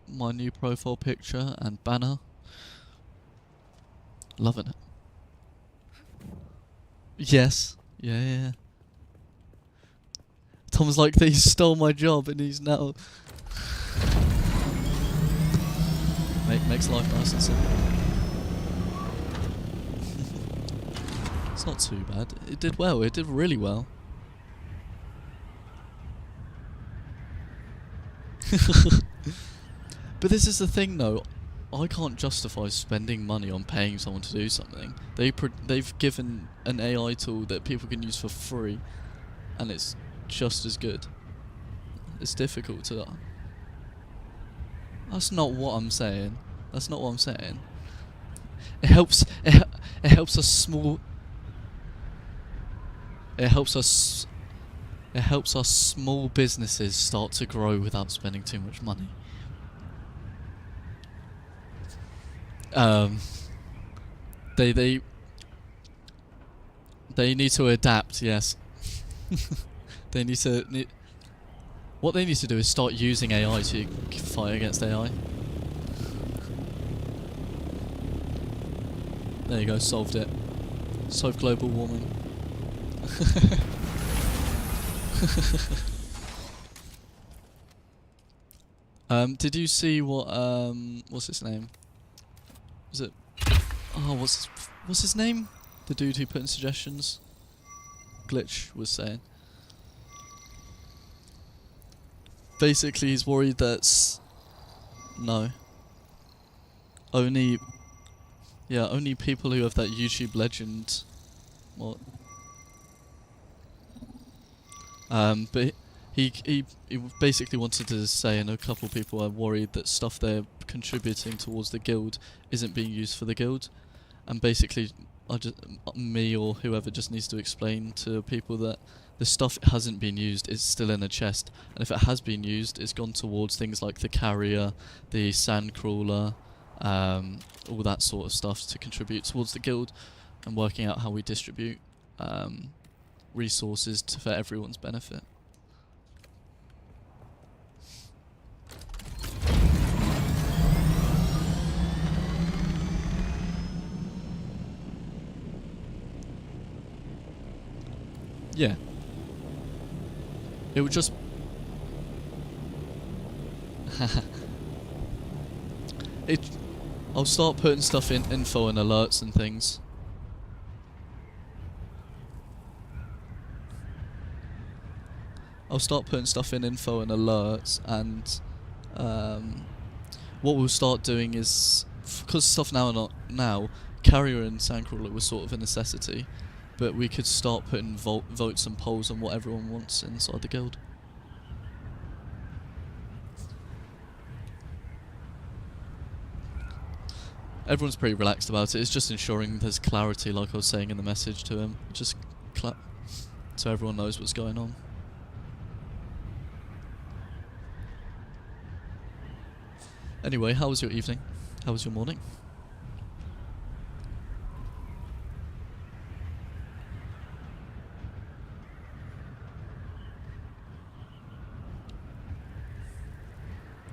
my new profile picture and banner. Loving it. Yes. Yeah. Tom's like, they stole my job and he's now... Makes life nice and simple. It's not too bad. It did well. It did really well. But this is the thing though. I can't justify spending money on paying someone to do something. They've given an AI tool that people can use for free, and it's just as good. It's difficult to... That's not what I'm saying. That's not what I'm saying. It helps us small... It helps us small businesses start to grow without spending too much money. They need to adapt, yes. What they need to do is start using AI to fight against AI. There you go, solved it. Solved global warming. Did you see what what's his name? Was it... Oh, what's his name? The dude who put in suggestions? Glitch was saying. Basically, he's worried that... No. Only people who have that YouTube legend... What? But he basically wanted to say, and a couple people are worried that stuff they're contributing towards the guild isn't being used for the guild, and basically, me or whoever just needs to explain to people that the stuff hasn't been used, it's still in a chest, and if it has been used, it's gone towards things like the carrier, the sandcrawler, all that sort of stuff to contribute towards the guild, and working out how we distribute resources for everyone's benefit. Yeah. It would just... I'll start putting stuff in info and alerts and things. I'll start putting stuff in info and alerts, and what we'll start doing is, because stuff now, carrier and sandcrawler was sort of a necessity, but we could start putting votes and polls on what everyone wants inside the guild. Everyone's pretty relaxed about it. It's just ensuring there's clarity, like I was saying in the message to him. Just so everyone knows what's going on. Anyway, how was your evening? How was your morning?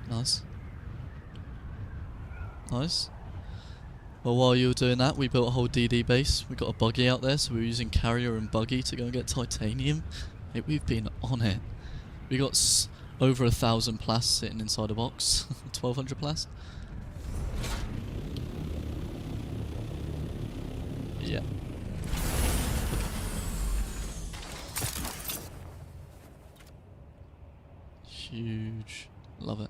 Nice. Nice. Well, while you were doing that, we built a whole DD base. We got a buggy out there, so we were using carrier and buggy to go and get titanium. Hey, we've been on it. We got over 1,000 plast sitting inside a box. 1,200 plast. Yeah. Huge. Love it.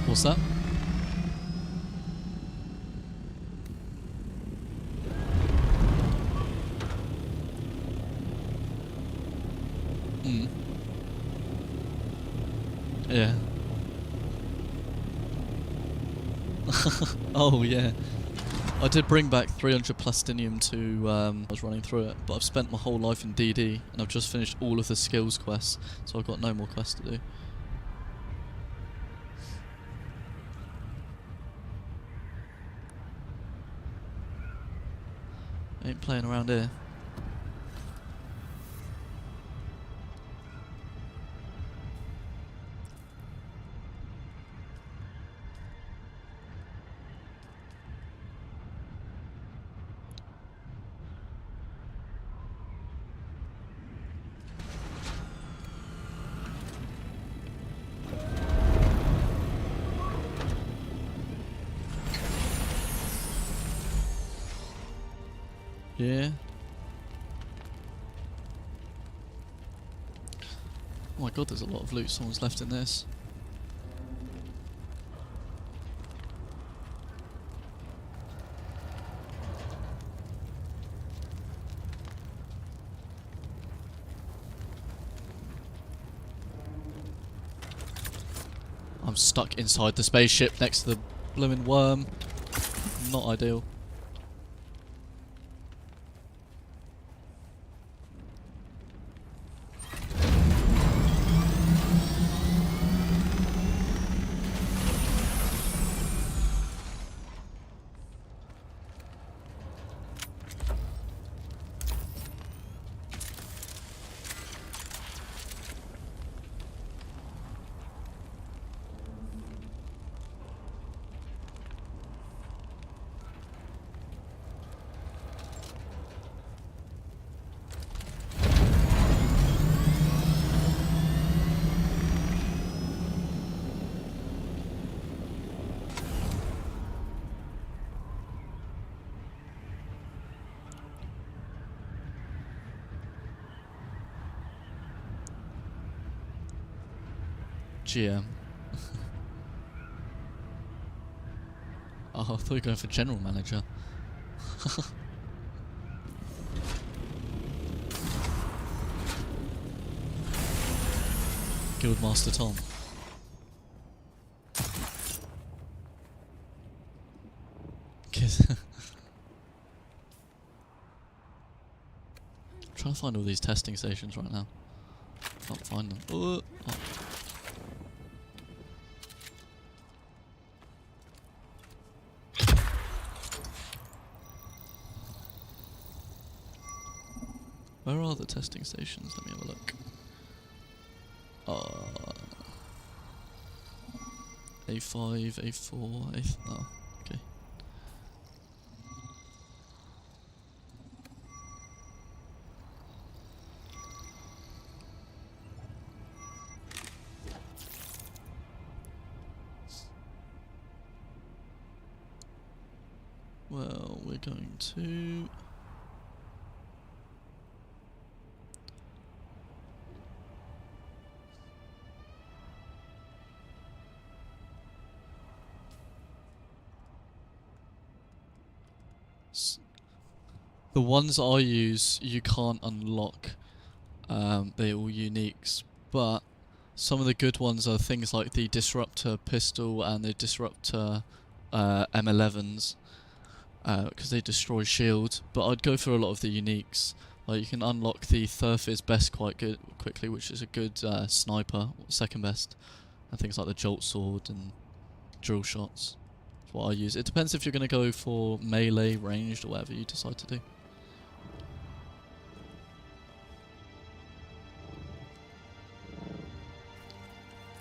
What's that? Mm. Yeah. Oh yeah. I did bring back 300 plastinium to I was running through it, but I've spent my whole life in DD and I've just finished all of the skills quests, so I've got no more quests to do. Ain't playing around here. Yeah. Oh my god, there's a lot of loot someone's left in this. I'm stuck inside the spaceship next to the blooming worm. Not ideal. GM. Oh, I thought you were going for general manager. Guildmaster Tom. Trying to find all these testing stations right now. Can't find them. Oh. Where are the testing stations? Let me have a look. A5, A4, A... Oh, okay. Well, we're going to... The ones I use, you can't unlock. They're all uniques, but some of the good ones are things like the Disruptor pistol and the Disruptor M11s, because they destroy shield. But I'd go for a lot of the uniques. Like you can unlock the Thurf's best quite good quickly, which is a good sniper, second best, and things like the Jolt Sword and drill shots. That's what I use. It depends if you're going to go for melee, ranged, or whatever you decide to do.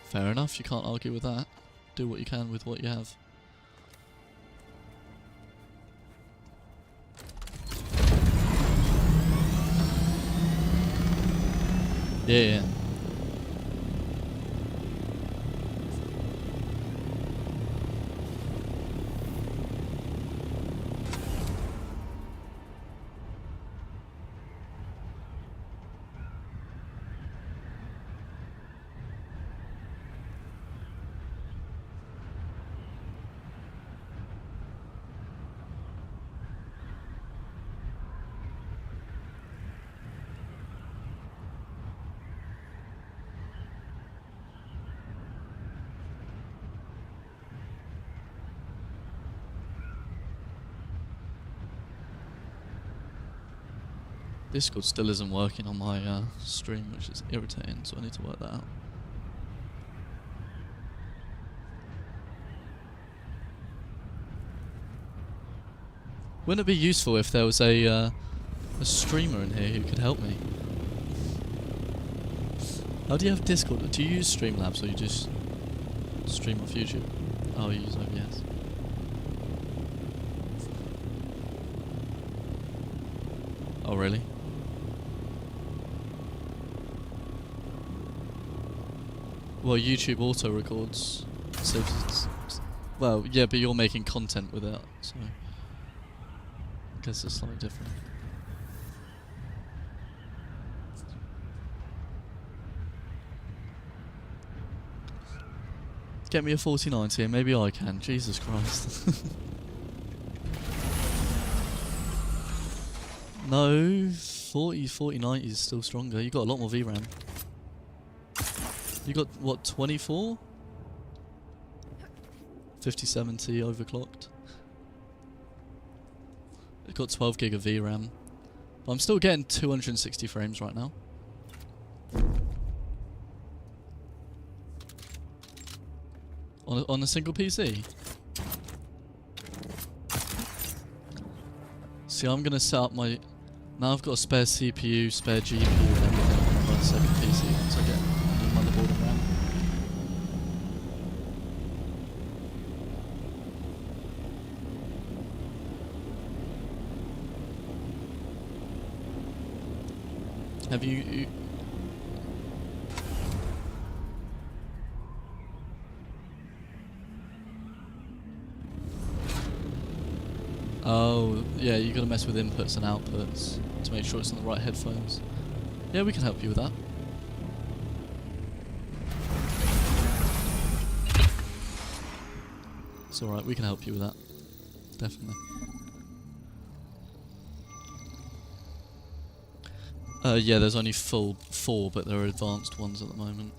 Fair enough, you can't argue with that. Do what you can with what you have. Yeah. Discord still isn't working on my stream, which is irritating, so I need to work that out. Wouldn't it be useful if there was a streamer in here who could help me? How do you have Discord? Do you use Streamlabs or you just stream off YouTube? Oh, you use OBS. Oh, really? Well, YouTube auto records. So well, yeah, but you're making content with it, so I guess it's slightly different. Get me a 4090 and maybe I can. Jesus Christ. No, 4090 is still stronger. You got a lot more VRAM. You got what, 24? 5070 overclocked. It's got 12 gig of VRAM. But I'm still getting 260 frames right now. On a single PC. See, I'm gonna set up my. Now I've got a spare CPU, spare GPU, and everything on my second PC once I get a new motherboard and RAM. Have you Oh, yeah, you gotta mess with inputs and outputs to make sure it's on the right headphones. Yeah, we can help you with that. It's alright, we can help you with that. Definitely. Yeah, there's only full 4, but there are advanced ones at the moment.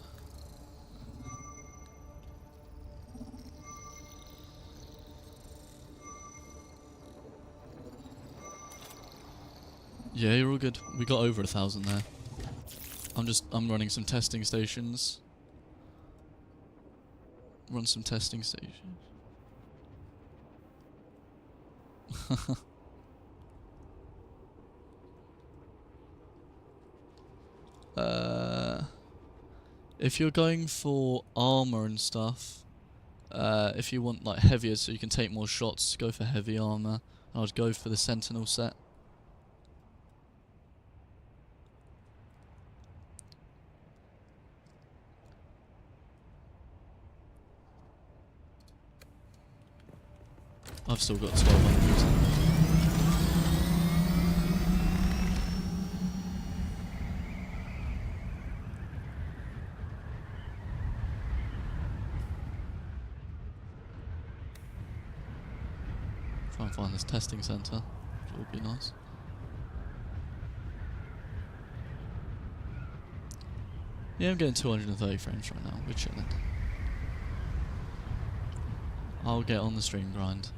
Yeah, you're all good. We got over 1,000 there. I'm running some testing stations. Run some testing stations. If you're going for armor and stuff, if you want like heavier so you can take more shots, go for heavy armor. I'd go for the Sentinel set. I've still got 1200. Try and find this testing centre, which would be nice. Yeah, I'm getting 230 frames right now. We're chilling. I'll get on the stream grind.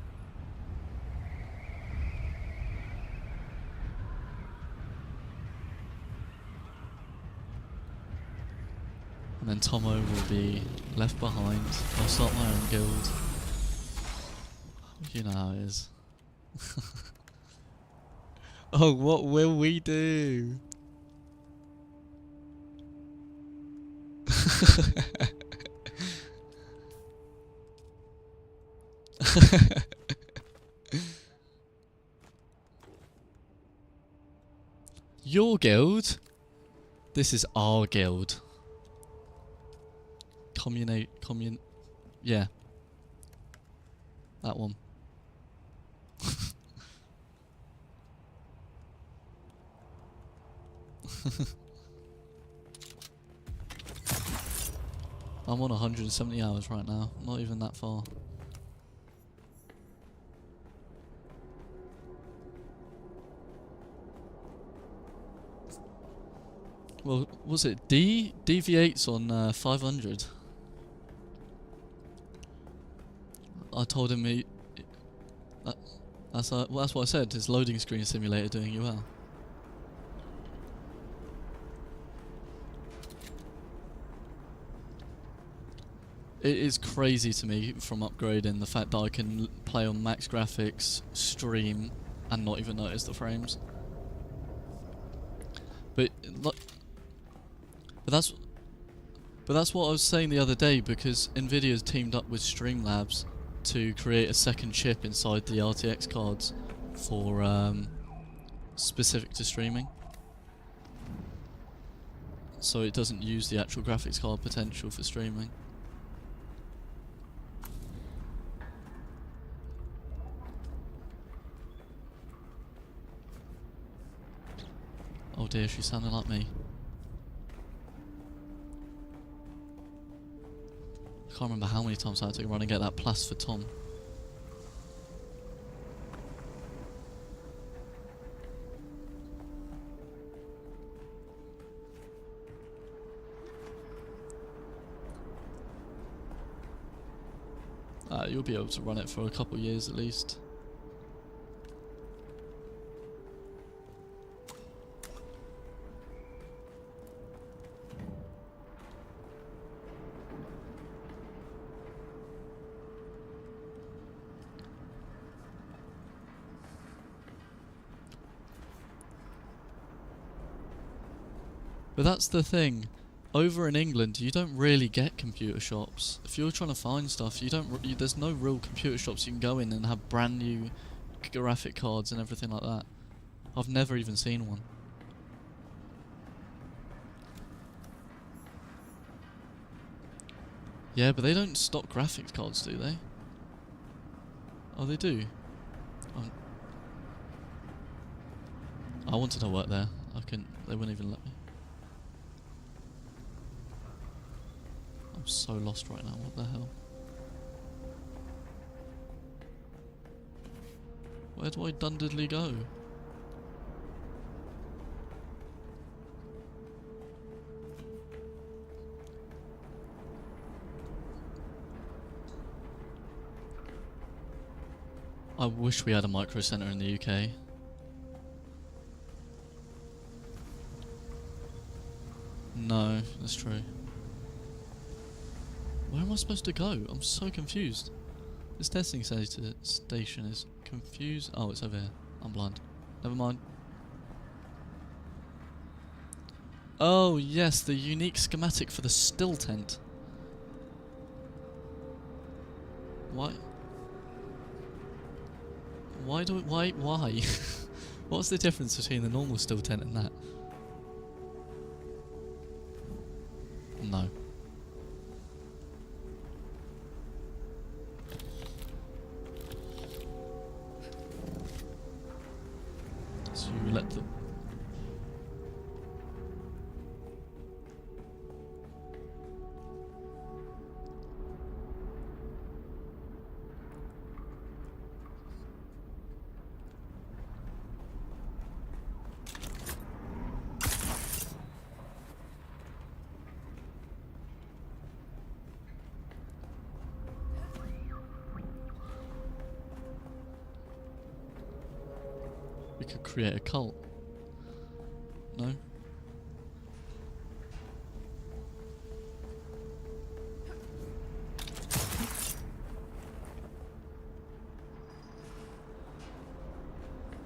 And then Tomo will be left behind. I'll start my own guild. You know how it is. Oh, what will we do? Your guild? This is our guild. Yeah. That one. I'm on 170 hours right now. Not even that far. Well, was it DV8's on 500? I told him that's what I said. His loading screen simulator doing you well. It is crazy to me from upgrading the fact that I can play on max graphics, stream, and not even notice the frames. But but that's what I was saying the other day, because Nvidia's teamed up with Streamlabs to create a second chip inside the RTX cards for specific to streaming. So it doesn't use the actual graphics card potential for streaming. Oh dear, she sounded like me. I can't remember how many times I had to run and get that plus for Tom. You'll be able to run it for a couple years at least. But that's the thing. Over in England, you don't really get computer shops. If you're trying to find stuff, there's no real computer shops you can go in and have brand new graphic cards and everything like that. I've never even seen one. Yeah, but they don't stock graphics cards, do they? Oh, they do. I wanted to work there. They wouldn't even let me. I'm so lost right now, what the hell? Where do I dundedly go? I wish we had a micro centre in the UK. No, that's true. Where am I supposed to go? I'm so confused. This testing station is confused. Oh, it's over here. I'm blind. Never mind. Oh, yes, the unique schematic for the still tent. Why? Why? What's the difference between the normal still tent and that? No. So you let the... We could create a cult. No?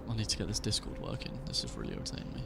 I need to get this Discord working. This is really irritating me.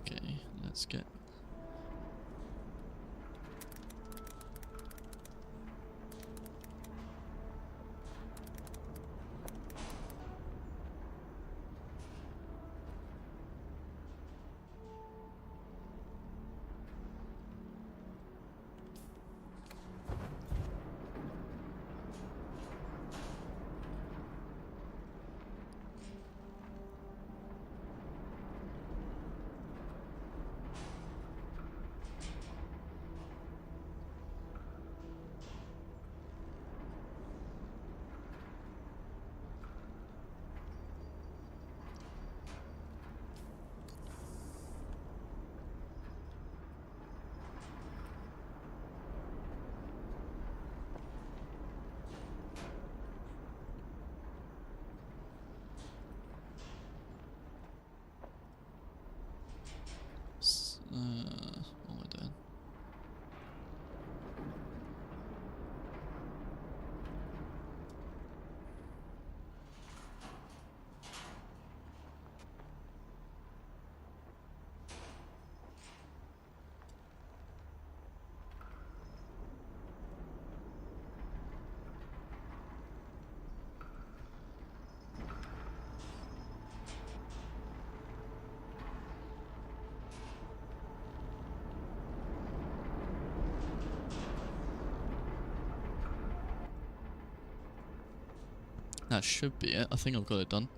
Okay, let's get. What am I doing? That should be it. I think I've got it done.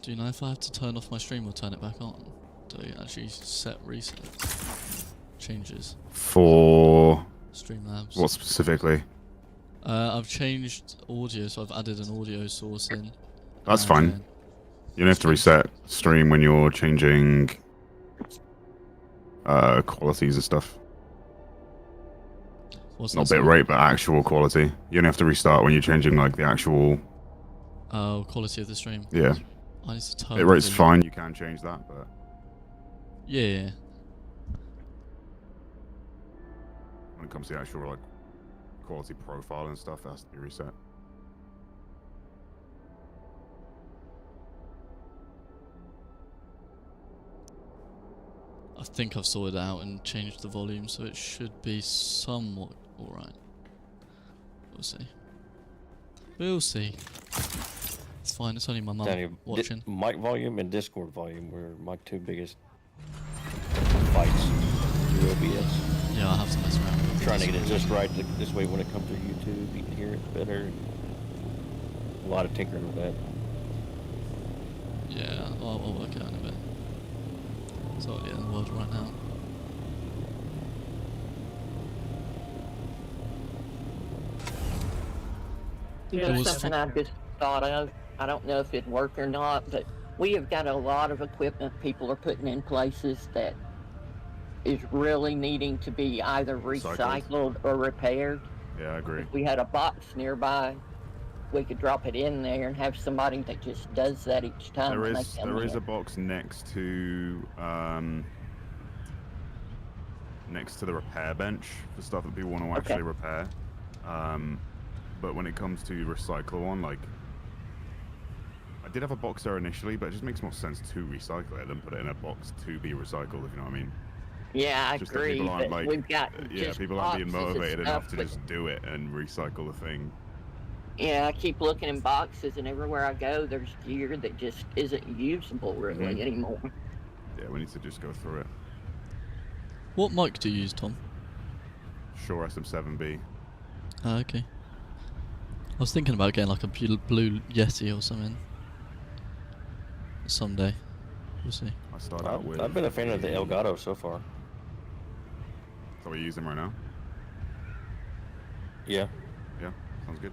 Do you know if I have to turn off my stream or turn it back on? Do I actually set resets? Changes? For Streamlabs. what specifically? I've changed audio, so I've added an audio source in. That's fine. You don't have to reset stream when you're changing qualities and stuff. What's Not that, sorry? bitrate, but actual quality. You only have to restart when you're changing like the actual. Oh, quality of the stream. Yeah. I need to turn. Bitrate's fine. You can change that, but Yeah. when it comes to the actual like quality profile and stuff, that has to be reset. I think I've sorted it out and changed the volume, so it should be somewhat alright. We'll see. We'll see. It's fine, it's only my mum Daniel, watching. mic volume and Discord volume were my two biggest fights through OBS. Yeah, I'll have to mess around with it. Trying to get it just right. This way, when it comes through YouTube, you can hear it better. A lot of tinkering with that. Yeah, I'll work it out in a bit. It's all the end of the world right now. You It know, was something I just thought of, I don't know if it'd work or not, but we have got a lot of equipment people are putting in places that is really needing to be either recycled or repaired. Yeah, I agree. If we had a box nearby, we could drop it in there and have somebody that just does that each time. There when is they come there is in. a box next to the repair bench for stuff that people want to actually repair. But when it comes to recycle one, like I did have a box there initially, but it just makes more sense to recycle it than put it in a box to be recycled, if you know what I mean. Yeah, I Just that agree. people aren't, But like, we've got yeah, just people aren't being boxes and motivated enough stuff to with- just do it and recycle the thing. Yeah, I keep looking in boxes, and everywhere I go, there's gear that just isn't usable really anymore. Yeah, we need to just go through it. What mic do you use, Tom? Sure, SM7B. Okay. I was thinking about getting like a blue Yeti or something. Someday. We'll see. I start out with. I've been a fan of the Elgato so far. So we use them right now? Yeah. Yeah, sounds good.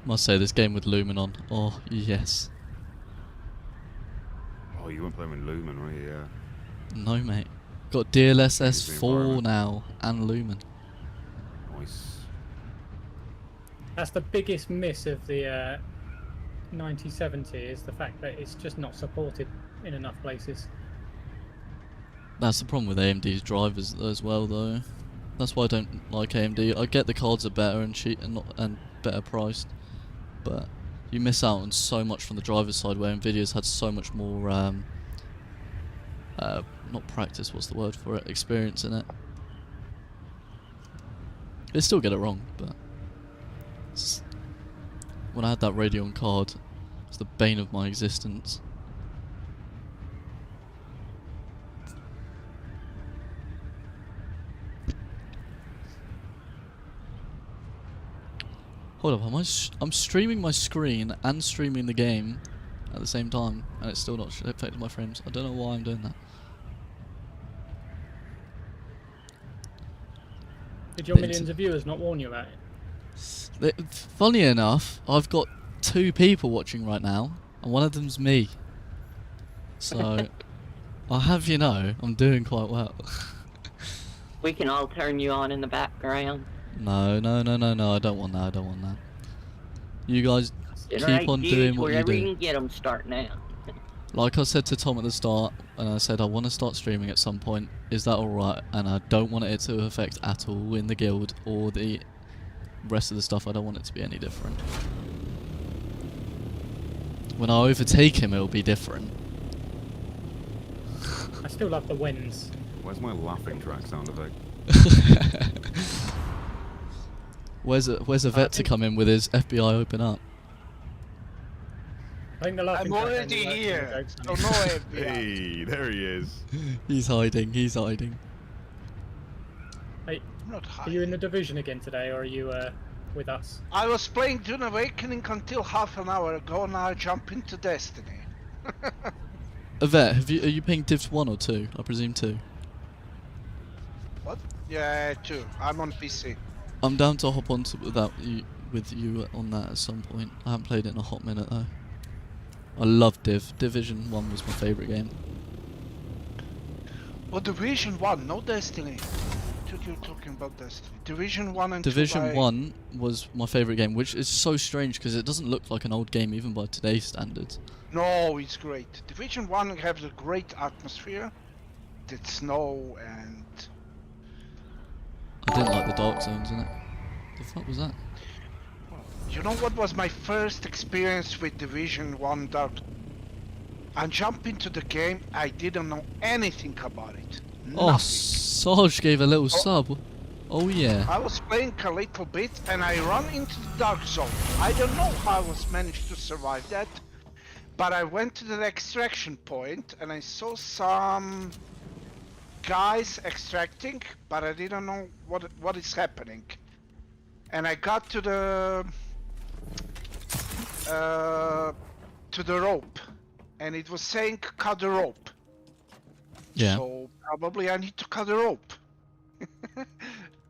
Must say, this game with Lumen on. Oh, yes. Oh, you weren't playing with Lumen, were you? Yeah. No, mate. Got DLSS Easy 4 environment. now and Lumen. Nice. That's the biggest miss of the 9070 is the fact that it's just not supported in enough places. That's the problem with AMD's drivers as well, though. That's why I don't like AMD. I get the cards are better and cheap and better priced, but you miss out on so much from the driver's side, where Nvidia's had so much more not practice, what's the word for it, experience in it. They still get it wrong, but when I had that Radeon card, it was the bane of my existence. Hold up, I'm streaming my screen and streaming the game at the same time, and it's still not affecting my frames. I don't know why I'm doing that. Did your millions of viewers not warn you about it? Funny enough, I've got 2 people watching right now, and one of them's me. So, I have, you know, I'm doing quite well. We can all turn you on in the background. No, I don't want that, You guys Right, keep on dudes, doing what you wherever do. you can get them starting out. Like I said to Tom at the start, and I said I want to start streaming at some point, is that alright? And I don't want it to affect at all in the guild or the rest of the stuff. I don't want it to be any different. When I overtake him, it'll be different. I still love the wins. Where's my laughing track sound effect? Where's a vet to come in with his FBI open up? I think the laughing I'm track already only works here. when the jokes Oh are no, made. FBI. Hey, there he is. He's hiding. Hey, I'm not are you in hiding. the division again today, or are you with us? I was playing Dune Awakening until half an hour ago. Now I jump into Destiny. A vet, are you playing Divs 1 or 2? I presume 2. What? Yeah, 2. I'm on PC. I'm down to hop on with you on that at some point. I haven't played it in a hot minute though. I love Division 1 was my favourite game. Well, Division 1, no Destiny. You're talking about Destiny. Division 1 and 2. Division 1 was my favourite game, which is so strange because it doesn't look like an old game even by today's standards. No, it's great. Division 1 has a great atmosphere. The snow and... I didn't like the dark zones in it. The fuck was that? You know what was my first experience with Division 1 Dark? I jumped into the game, I didn't know anything about it. Oh, Nothing. Sarge gave a little sub. Oh yeah. I was playing a little bit and I run into the dark zone. I don't know how I was managed to survive that, but I went to the extraction point and I saw some guys extracting, but I didn't know what is happening. And I got to the rope, and it was saying cut the rope. Yeah. So probably I need to cut the rope.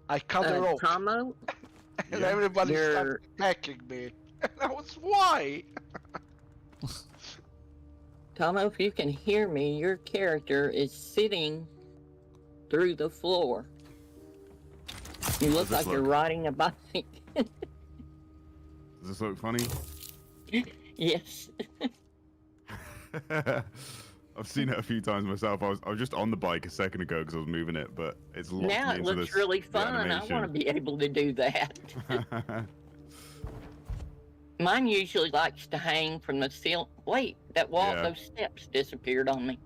I cut the rope, Tomo, and Yeah. everybody You're- started attacking me. And I was, why? Tomo, if you can hear me, your character is sitting through the floor. You look this like you're look? riding a bike. Does this look funny? Yes. I've seen it a few times myself. I was just on the bike a second ago because I was moving it, but it's locked Now me it into looks this, really the fun. I want to animation. be able to do that. Mine usually likes to hang from the ceiling. Wait, that wall, Yeah. those steps disappeared on me.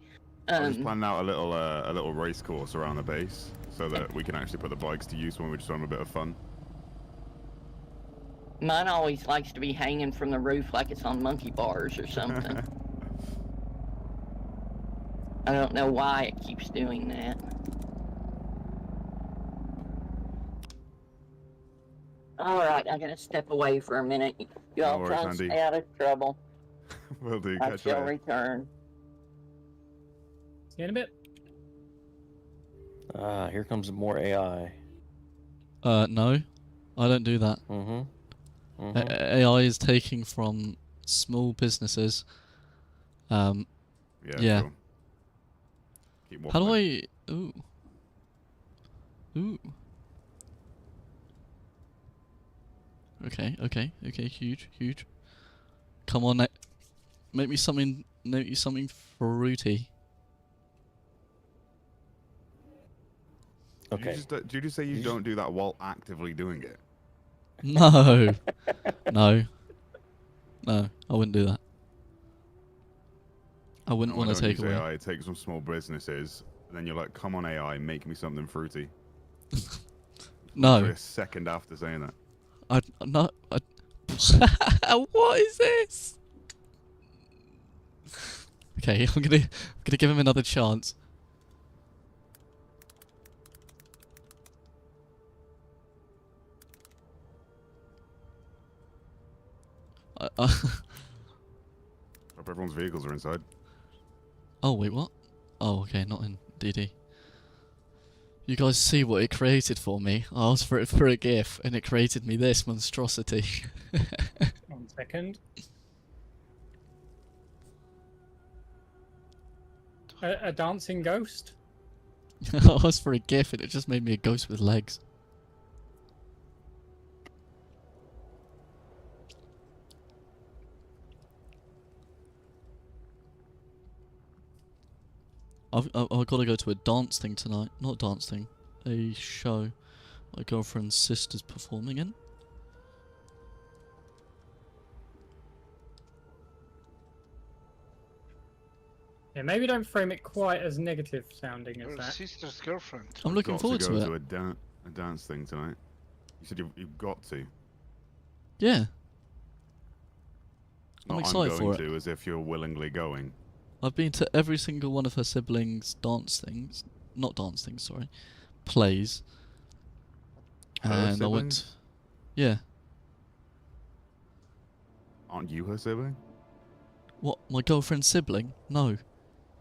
I was planning out a little race course around the base so that we can actually put the bikes to use when we're just having a bit of fun. Mine always likes to be hanging from the roof like it's on monkey bars or something. I don't know why it keeps doing that. Alright, I'm gonna step away for a minute. You all worries, try and Andy. stay out of trouble. Will do. I Catch you shall later. return. See you in a bit. Ah, here comes more AI. No. I don't do that. AI is taking from small businesses. Yeah. Yeah. Sure. Keep How do waffling. I... Ooh. Ooh. Okay, huge. Come on, make me something. Make me something fruity. Okay. Did you just say you don't do that while actively doing it? No, no, no. I wouldn't do that. I wouldn't No, I want to don't take use away. AI. Take some small businesses, and then you're like, "Come on, AI, make me something fruity." No, Literally a second after saying that. I no. What is this? Okay, I'm gonna give him another chance. Hope everyone's vehicles are inside. Oh wait, what? Oh, okay, not in DD. You guys see what it created for me? I asked for it for a GIF, and it created me this monstrosity. 1 second. A dancing ghost? I asked for a GIF, and it just made me a ghost with legs. I've got to go to a dance thing tonight. Not a dance thing, a show. My girlfriend's sister's performing in. Yeah, maybe don't frame it quite as negative sounding as Your that. sister's girlfriend. I'm looking Got forward to to go it. to a dance thing tonight. You said you've got to. Yeah, I'm Not excited going for it. to, as if you're willingly going. I've been to every single one of her siblings' dance things. Not dance things, sorry. Plays. Her And I went. siblings? Yeah. Aren't you her sibling? What? My girlfriend's sibling? No.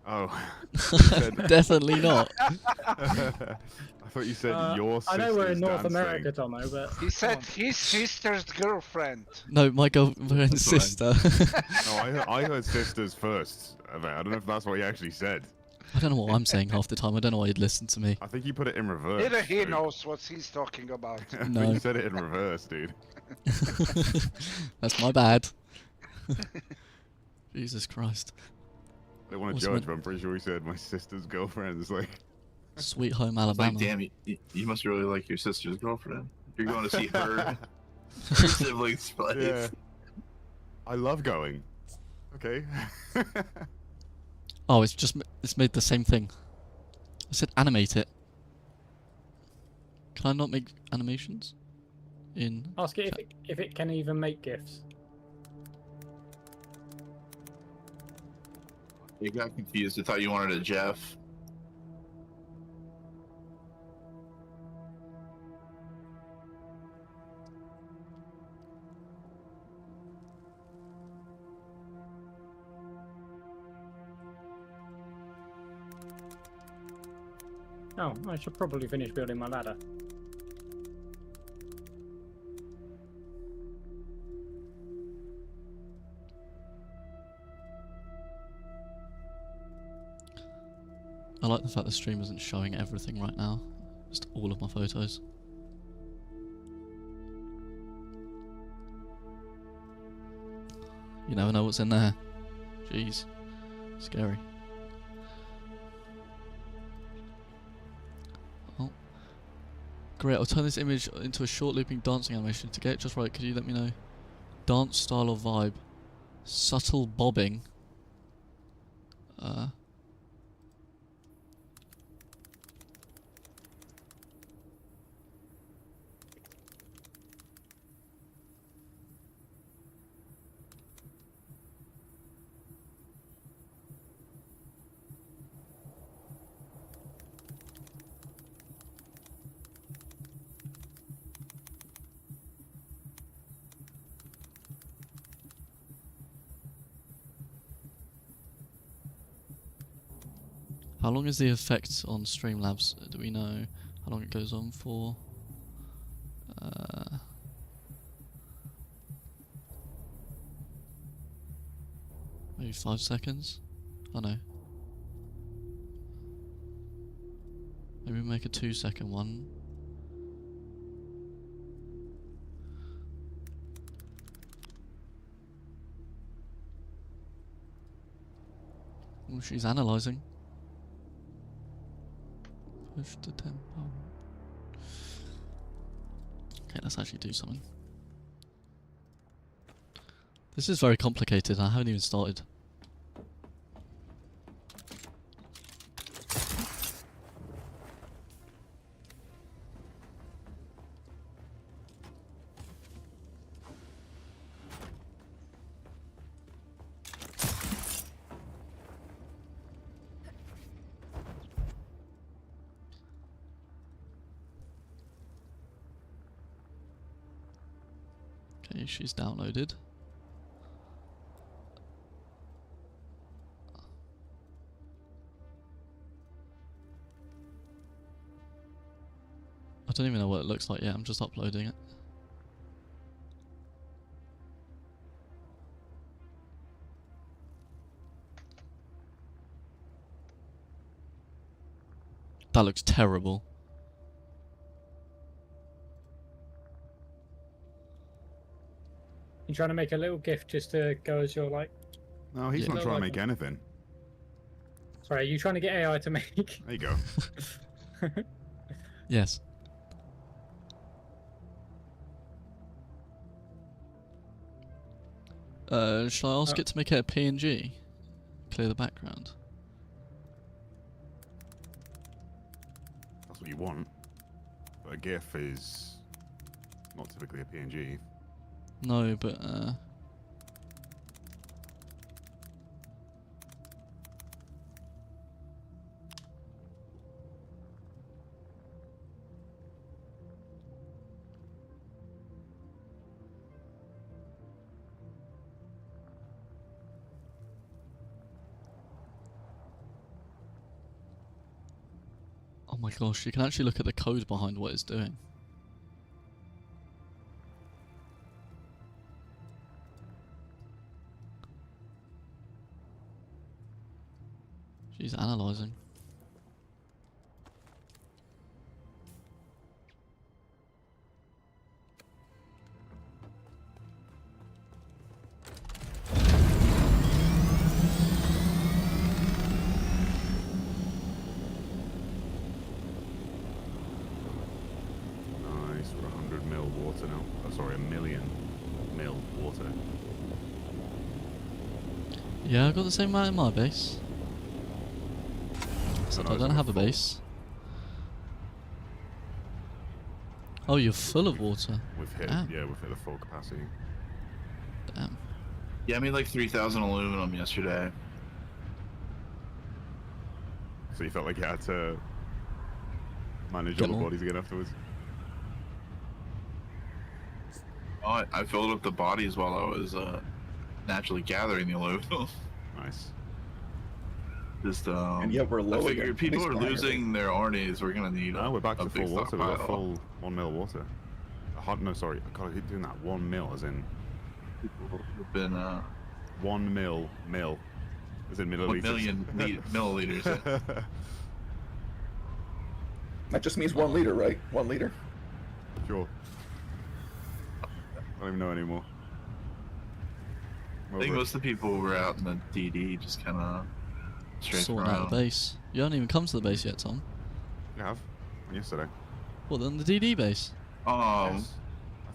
Oh. You said- Definitely not. I thought you said your sister's I know we're in North dance America, thing. Tomo, but He said his sister's girlfriend. No, my girlfriend's That's what sister. No, I heard sisters first. I don't know if that's what he actually said. I don't know what I'm saying half the time. I don't know why you'd listen to me. I think he put it in reverse. Either he dude. knows what he's talking about. I think No. you said it in reverse, dude. That's my bad. Jesus Christ. I don't want to What's judge, meant- but I'm pretty sure he said my sister's girlfriend is like. Sweet Home It's Alabama. like, damn, you must really like your sister's girlfriend. You're going to see her, her siblings play. Yeah. I love going. Okay. Oh, it's made the same thing. I said animate it. Can I not make animations? In ask it if it can even make GIFs. You got confused. I thought you wanted a Jeff. Oh, I should probably finish building my ladder. I like the fact the stream isn't showing everything right now. Just all of my photos. You never know what's in there. Jeez. Scary. Oh. Great, I'll turn this image into a short looping dancing animation. To get it just right, could you let me know? Dance style or vibe? Subtle bobbing. How long is the effect on Streamlabs? Do we know how long it goes on for? Maybe 5 seconds? Oh no. Maybe make a 2-second one. Oh, she's analysing. Push the tempo. Okay, let's actually do something. This is very complicated. I haven't even started. Okay, she's downloaded. I don't even know what it looks like yet, I'm just uploading it. That looks terrible. You trying to make a little GIF just to go as your like? No, he's Yeah. not trying to Like- make anything. Sorry, are you trying to get AI to make? There you go. Yes. Shall I ask it to make it a PNG? Clear the background. That's what you want. But a GIF is not typically a PNG. No, but oh my gosh, you can actually look at the code behind what it's doing. She's analysing. Nice, we're 100 mil water now. Oh, sorry, a million mil water. Yeah, I got the same amount in my base. Except no, I it's don't only have a full. base. Oh, you're full of water. We've hit, Damn. yeah, we've hit the full capacity. Damn. Yeah, I made like 3,000 aluminum yesterday. So you felt like you had to manage Get all the more. bodies again afterwards? Oh, I filled up the bodies while I was naturally gathering the aluminum. Nice. Just And yet we're I low figure again. people At are least mine losing their armies. We're gonna need. No, we're back a to big full water. We've got stockpile. full 1 mil water. No, sorry. God, I keep doing that. 1 mil, as in People have been 1 mil, as in milliliters. 1 million milliliters. Yeah. That just means 1 liter, right? 1 liter. Sure. I don't even know anymore. I think most of the people who were out in the DD just kind of straight Sorting out around. the base. You haven't even come to the base yet, Tom. You have? Yesterday. What, then the DD base? Yes.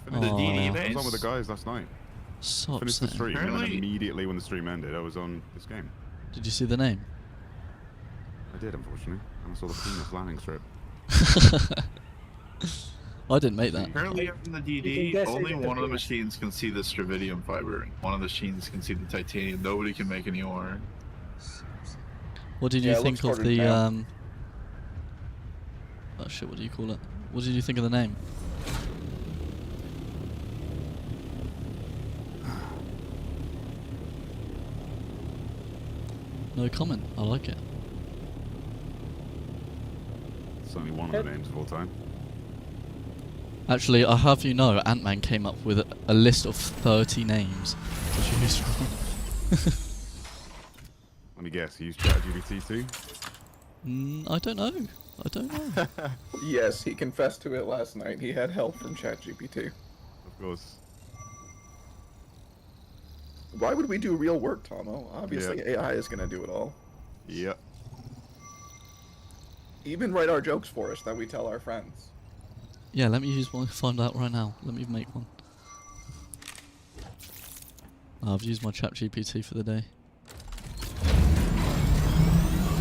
I finished The Oh. DD I was base. on with the guys last night. Stop Finished the saying. stream, and then Apparently- immediately when the stream ended, I was on this game. Did you see the name? I did, unfortunately. And I saw the penis landing strip. I didn't make that. Apparently, in the You can DD, guess only who one of the did. machines can see the stravidium fiber. One of the machines can see the titanium. Nobody can make any ore. What did you Yeah, it think looks of harder the now. oh shit, what do you call it? What did you think of the name? No comment. I like it. It's only one of the names of all time. Actually, I have you know, Ant-Man came up with a list of 30 names to choose from. Let me guess, you used ChatGPT too? I don't know. I don't know. Yes, he confessed to it last night. He had help from ChatGPT. Of course. Why would we do real work, Tomo? Obviously, Yeah. AI is going to do it all. Yep. Even write our jokes for us that we tell our friends. Yeah, let me use one. Find out right now. Let me make one. Oh, I've used my chat GPT for the day.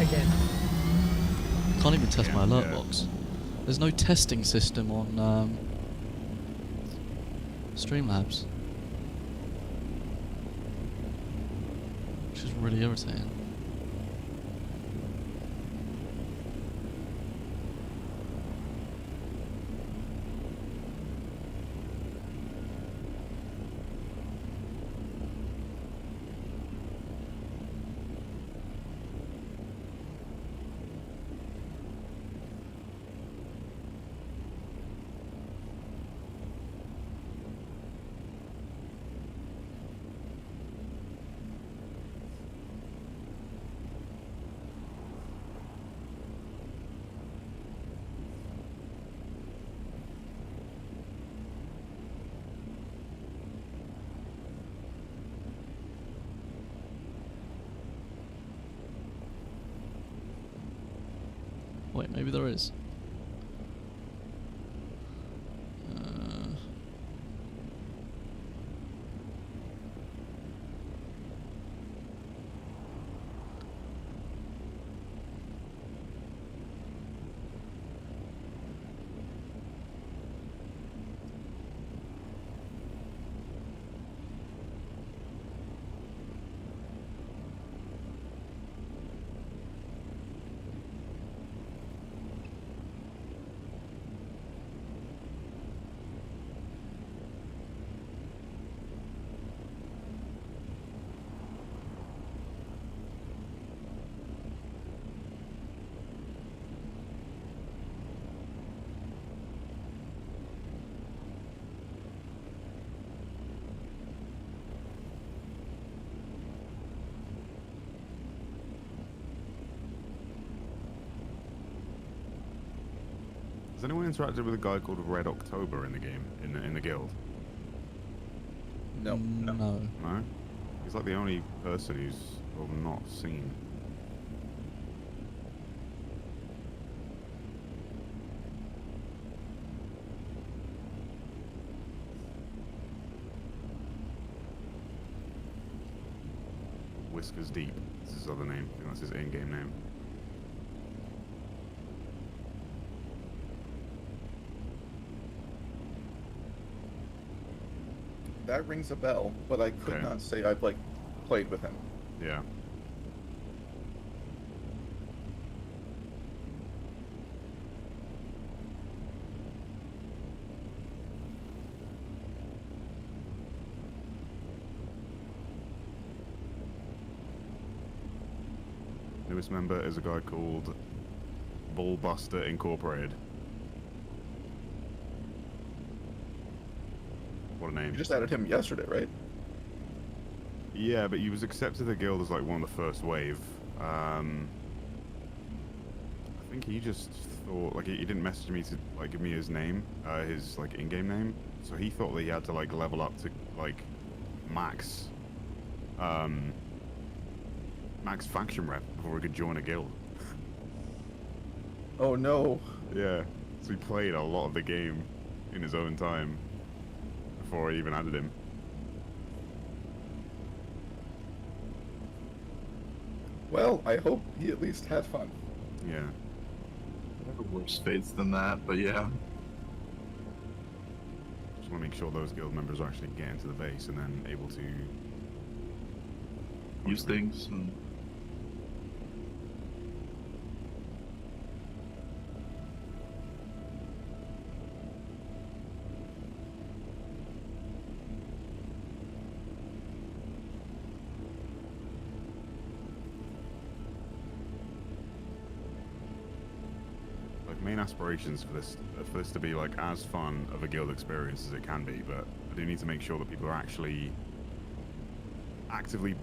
Again. Can't even test my alert Yeah. box. There's no testing system on Streamlabs, which is really irritating. Wait, maybe there is. Has anyone interacted with a guy called Red October in the game, in the guild? No. No. No? He's like the only person who's not seen. Whiskers Deep is his other name. I think that's his in-game name. That rings a bell, but I could Okay. not say I've like played with him. Yeah. Newest member is a guy called Ballbuster Incorporated. What a name. You just added him yesterday, right? Yeah, but he was accepted to the guild as like one of the first wave. I think he just thought like he didn't message me to like give me his name, his like in-game name. So he thought that he had to like level up to like max, max faction rep before he could join a guild. Oh no. Yeah, so he played a lot of the game in his own time before I even added him. Well, I hope he at least had fun. Yeah. I have worse fates than that, but yeah. Just want to make sure those guild members are actually getting to the base and then able to Use things and main aspirations for this to be like as fun of a guild experience as it can be, but I do need to make sure that people are actually actively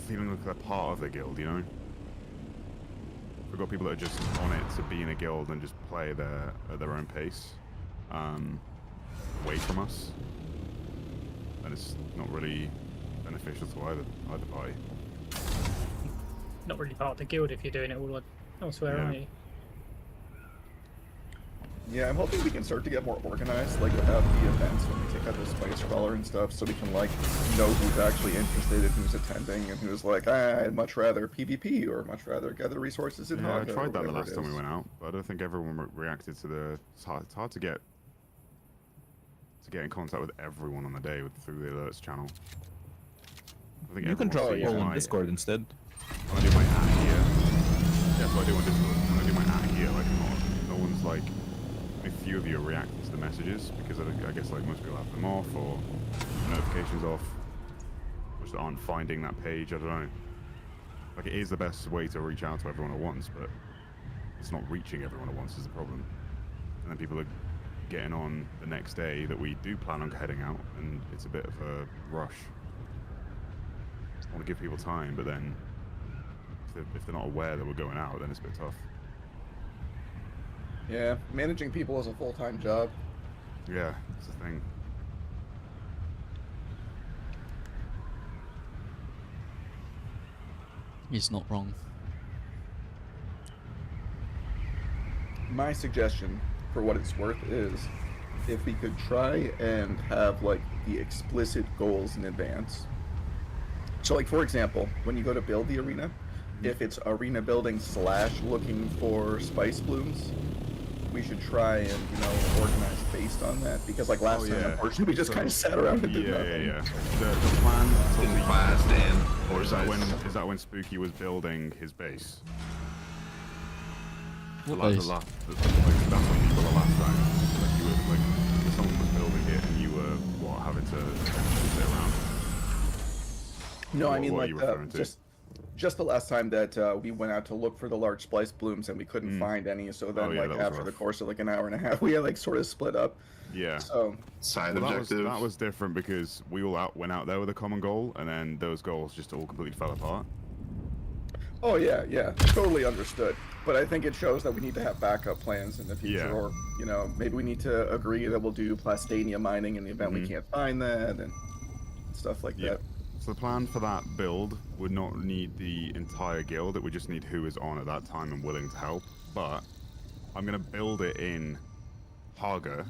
feeling like they're part of the guild, you know? We've got people that are just on it to be in a guild and just play at their own pace, away from us, and it's not really beneficial to either party. not really part of the guild if you're doing it all elsewhere, Yeah. are you? Yeah, I'm hoping we can start to get more organized, like without the events when we take out the spice crawler and stuff, so we can like know who's actually interested and who's attending and who's like, I'd much rather PvP or much rather gather resources in Yeah, I Haga or tried that the whatever last it time we is. went out, but I don't think everyone reacted to the. It's hard to get in contact with everyone on the day through the alerts channel. I think You can everyone drop a sees poll on my. Discord instead. When I do my at here, yeah, so I do on Discord. When I do my at here, like no one's like. A few of you are reacting to the messages because I guess like most people have them off or notifications off, or just aren't finding that page. I don't know. Like it is the best way to reach out to everyone at once, but it's not reaching everyone at once is the problem. And then people are getting on the next day that we do plan on heading out, and it's a bit of a rush. I want to give people time, but then if they're not aware that we're going out, then it's a bit tough. Yeah, managing people is a full-time job. Yeah, it's the thing. He's not wrong. My suggestion, for what it's worth, is if we could try and have like the explicit goals in advance. So like for example, when you go to build the arena, if it's arena building / looking for spice blooms, we should try and, you know, organize based on that. Because like last time, unfortunately, we just kind of sat around and did nothing. Yeah. The plan Didn't blast in or is that when Spooky was building his base? What Like, base? that's when you were the last time. Like you were like someone was building it and you were having to sit around. No, I What mean are like you referring to? just the last time that we went out to look for the large splice blooms and we couldn't find any. So then, yeah, like that was after the rough. course of like an hour and a half, we had like sort of split up. Yeah. So Side Well, objective. that was different because we all went out there with a common goal, and then those goals just all completely fell apart. oh yeah, totally understood. But I think it shows that we need to have backup plans in the future, Yeah. or you know, maybe we need to agree that we'll do plastania mining in the event we can't find that and stuff like that. So the plan for that build would not need the entire guild, it would just need who is on at that time and willing to help. But I'm going to build it in Haga,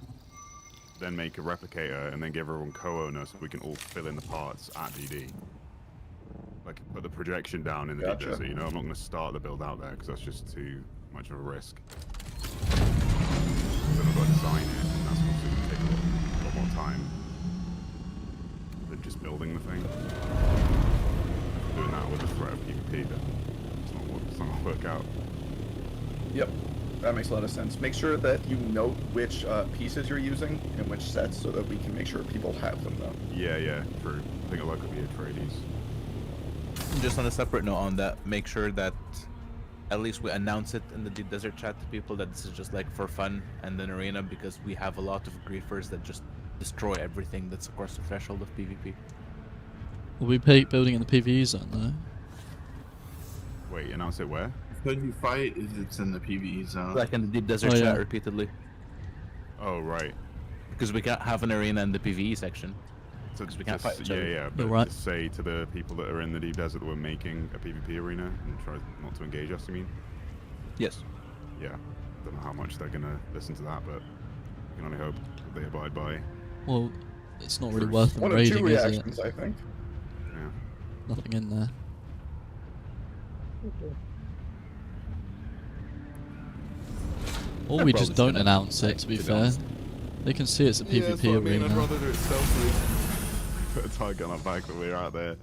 then make a replicator, and then give everyone co-owner so we can all fill in the parts at DD. Like, put the projection down in the deep Gotcha. desert, you know? I'm not going to start the build out there because that's just too much of a risk. Then I've got to design it, and that's going to take a lot more time than just building the thing. Doing that with the threat of PvP, then it's not going to work out. Yep, that makes a lot of sense. Make sure that you note which pieces you're using and which sets so that we can make sure people have them though. Yeah, true. I think a lot could be a tradies. Just on a separate note on that, make sure that at least we announce it in the Deep Desert chat to people that this is just like for fun and an arena, because we have a lot of griefers that just destroy everything that's across the threshold of PvP. Will we be building in the PvE zone though? Wait, announce it where? Could you fight if it's in the PvE zone? Like in the Deep Desert Oh, chat yeah. repeatedly, Oh, right. because we can't have an arena in the PvE section. So we can't just- fight each other. Yeah, but right. just say to the people that are in the deep desert that we're making a PvP arena and try not to engage us, you mean? Yes. Yeah. Don't know how much they're gonna listen to that, but we can only hope that they abide by. Well, it's not really Truth. worth them One of two raiding, is it? reactions, I think. Yeah. Nothing in there. Or They're we just probably don't gonna announce it, to be to be fair. honest. They can see it's a PvP arena. I'd rather do it stealthily. Put a target on our back that we're out there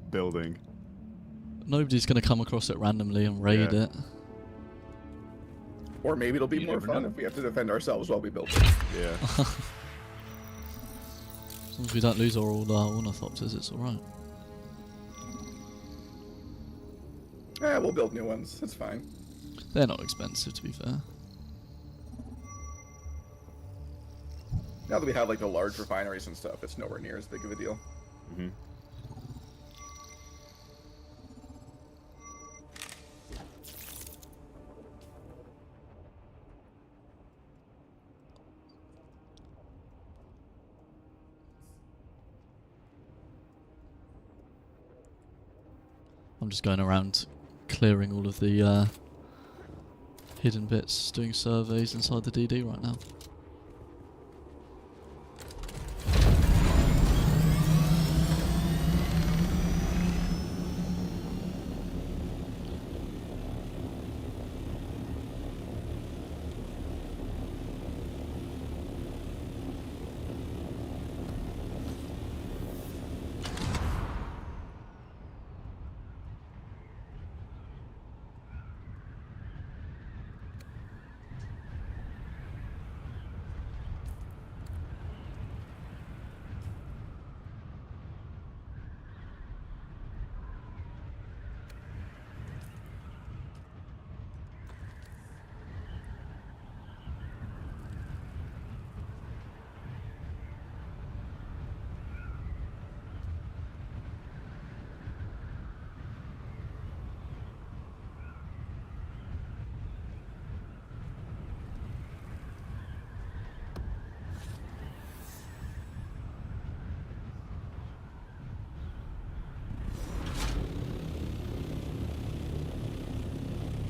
building. Nobody's going to come across it randomly and raid Yeah. it. Or maybe it'll be You more never fun know. if we have to defend ourselves while we build it. Yeah. As long as we don't lose all our ornithopters, it's alright. We'll build new ones. It's fine. They're not expensive, to be fair. Now that we have like the large refineries and stuff, it's nowhere near as big of a deal. hmm I'm just going around clearing all of the hidden bits, doing surveys inside the DD right now.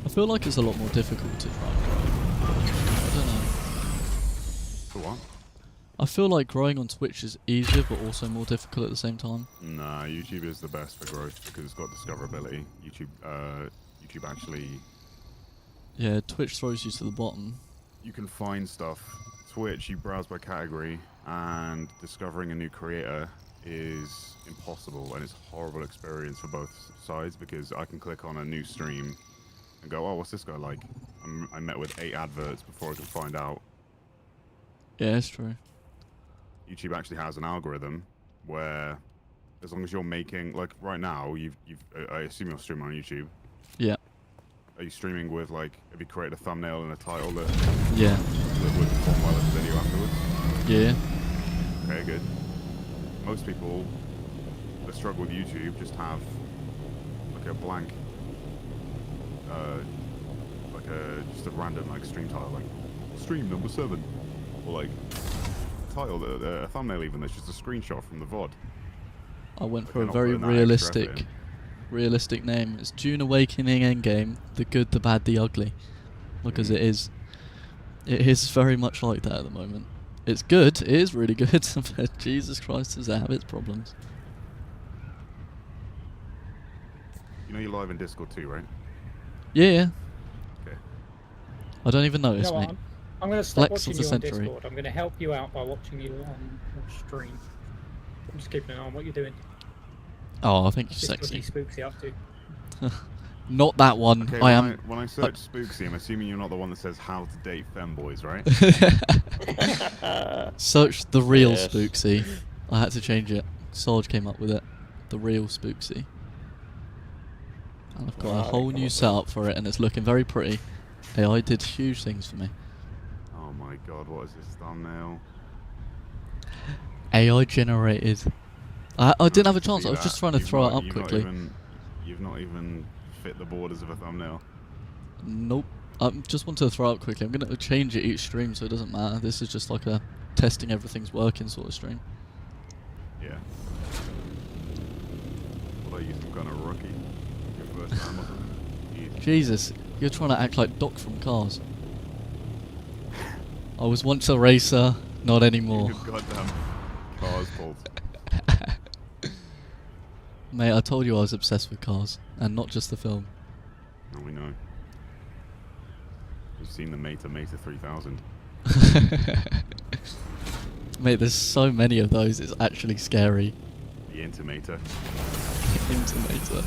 I feel like it's a lot more difficult to try and grow. I don't know. For what? I feel like growing on Twitch is easier but also more difficult at the same time. Nah, YouTube is the best for growth because it's got discoverability. YouTube actually... Yeah, Twitch throws you to the bottom. You can find stuff. Twitch, you browse by category, and discovering a new creator is impossible, and it's a horrible experience for both sides because I can click on a new stream and go, oh, what's this guy like? I met with 8 adverts before I could find out. Yeah, it's true. YouTube actually has an algorithm where, as long as you're making, like right now, I assume you're streaming on YouTube. Yeah. Are you streaming with like, have you created a thumbnail and a title that Yeah. would perform well as a video afterwards? Yeah. Okay, good. Most people that struggle with YouTube just have like a blank, just a random like stream title, like stream number 7, or like title, a thumbnail even that's just a screenshot from the VOD. I went Like for a you're not very putting that extra effort realistic name. It's Dune Awakening Endgame, the good, the bad, the ugly. Because it is very much like that at the moment. It's good, it is really good, but Jesus Christ, does it have its problems. You know you're live in Discord too, right? Yeah. Okay. I don't even You notice, know what? mate. I'm going to stop Flex of watching the you on century. Discord. I'm going to help you out by watching you on stream. I'm just keeping an eye on what you're doing. Oh, I think you're Just what sexy. you spooksy up to. Not that one. Okay, I am. when I search Spooksy, I'm assuming you're not the one that says how to date femboys, right? Search the real Yes. Spooksy. I had to change it. Sarge came up with it. The real Spooksy. And I've got a Wow, whole come new up setup for it, and it's looking very pretty. AI did huge things for me. Oh my god, what is this thumbnail? AI generated. I didn't have a To chance. see I was that, just trying to you've throw it not- up quickly. You've not even fit the borders of a thumbnail. Nope. I just wanted to throw it up quickly. I'm going to change it each stream, so it doesn't matter. This is just like a testing everything's working sort of stream. Yeah. What are you, some kind of rookie? Your first time or something? Easy. Jesus, you're trying to act like Doc from Cars. I was once a racer, not anymore. You goddamn cars fault. Mate, I told you I was obsessed with cars, and not just the film. No, we know. We've seen the Meta 3000. Mate, there's so many of those, it's actually scary. The Intimator. Intimator.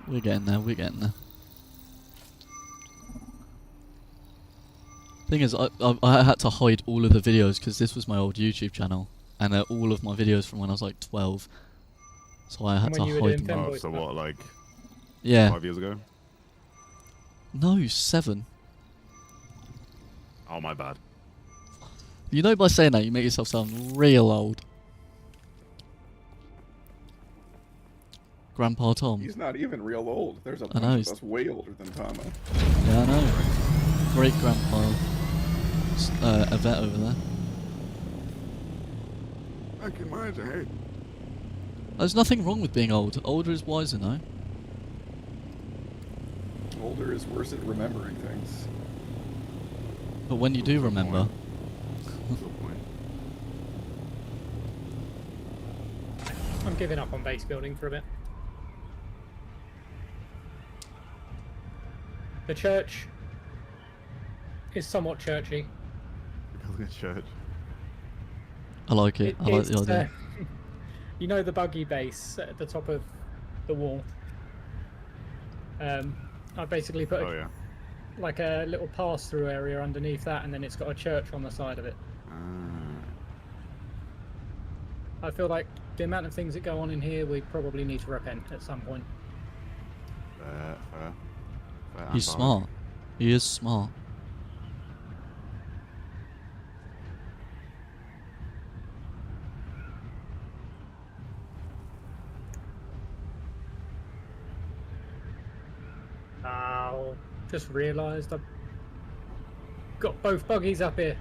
We're getting there, we're getting there. Thing is, I had to hide all of the videos because this was my old YouTube channel, and they're all of my videos from when I was like 12. So I had And to when you were hide doing them. Femboy Oh, so stuff. what, like Yeah. 5 years ago? No, 7. Oh, my bad. You know, by saying that, you make yourself sound real old. Grandpa Tom. He's not even real old. There's a I know, bunch he's- of us way older than Tomo. Yeah, I know. Great grandpa. a vet over there. Back in my day. There's nothing wrong with being old. Older is wiser, no? Older is worse at remembering things. But when you do Good remember, point. Good point. I'm giving up on base building for a bit. The church is somewhat churchy. We're building a church. I like it. I like the It's, idea. you know the buggy base at the top of the wall? I basically put Oh yeah. like a little pass-through area underneath that, and then it's got a church on the side of it. Ah. I feel like the amount of things that go on in here, we probably need to repent at some point. Fair. He's smart. He is smart. Oh, just realised I've got both buggies up here.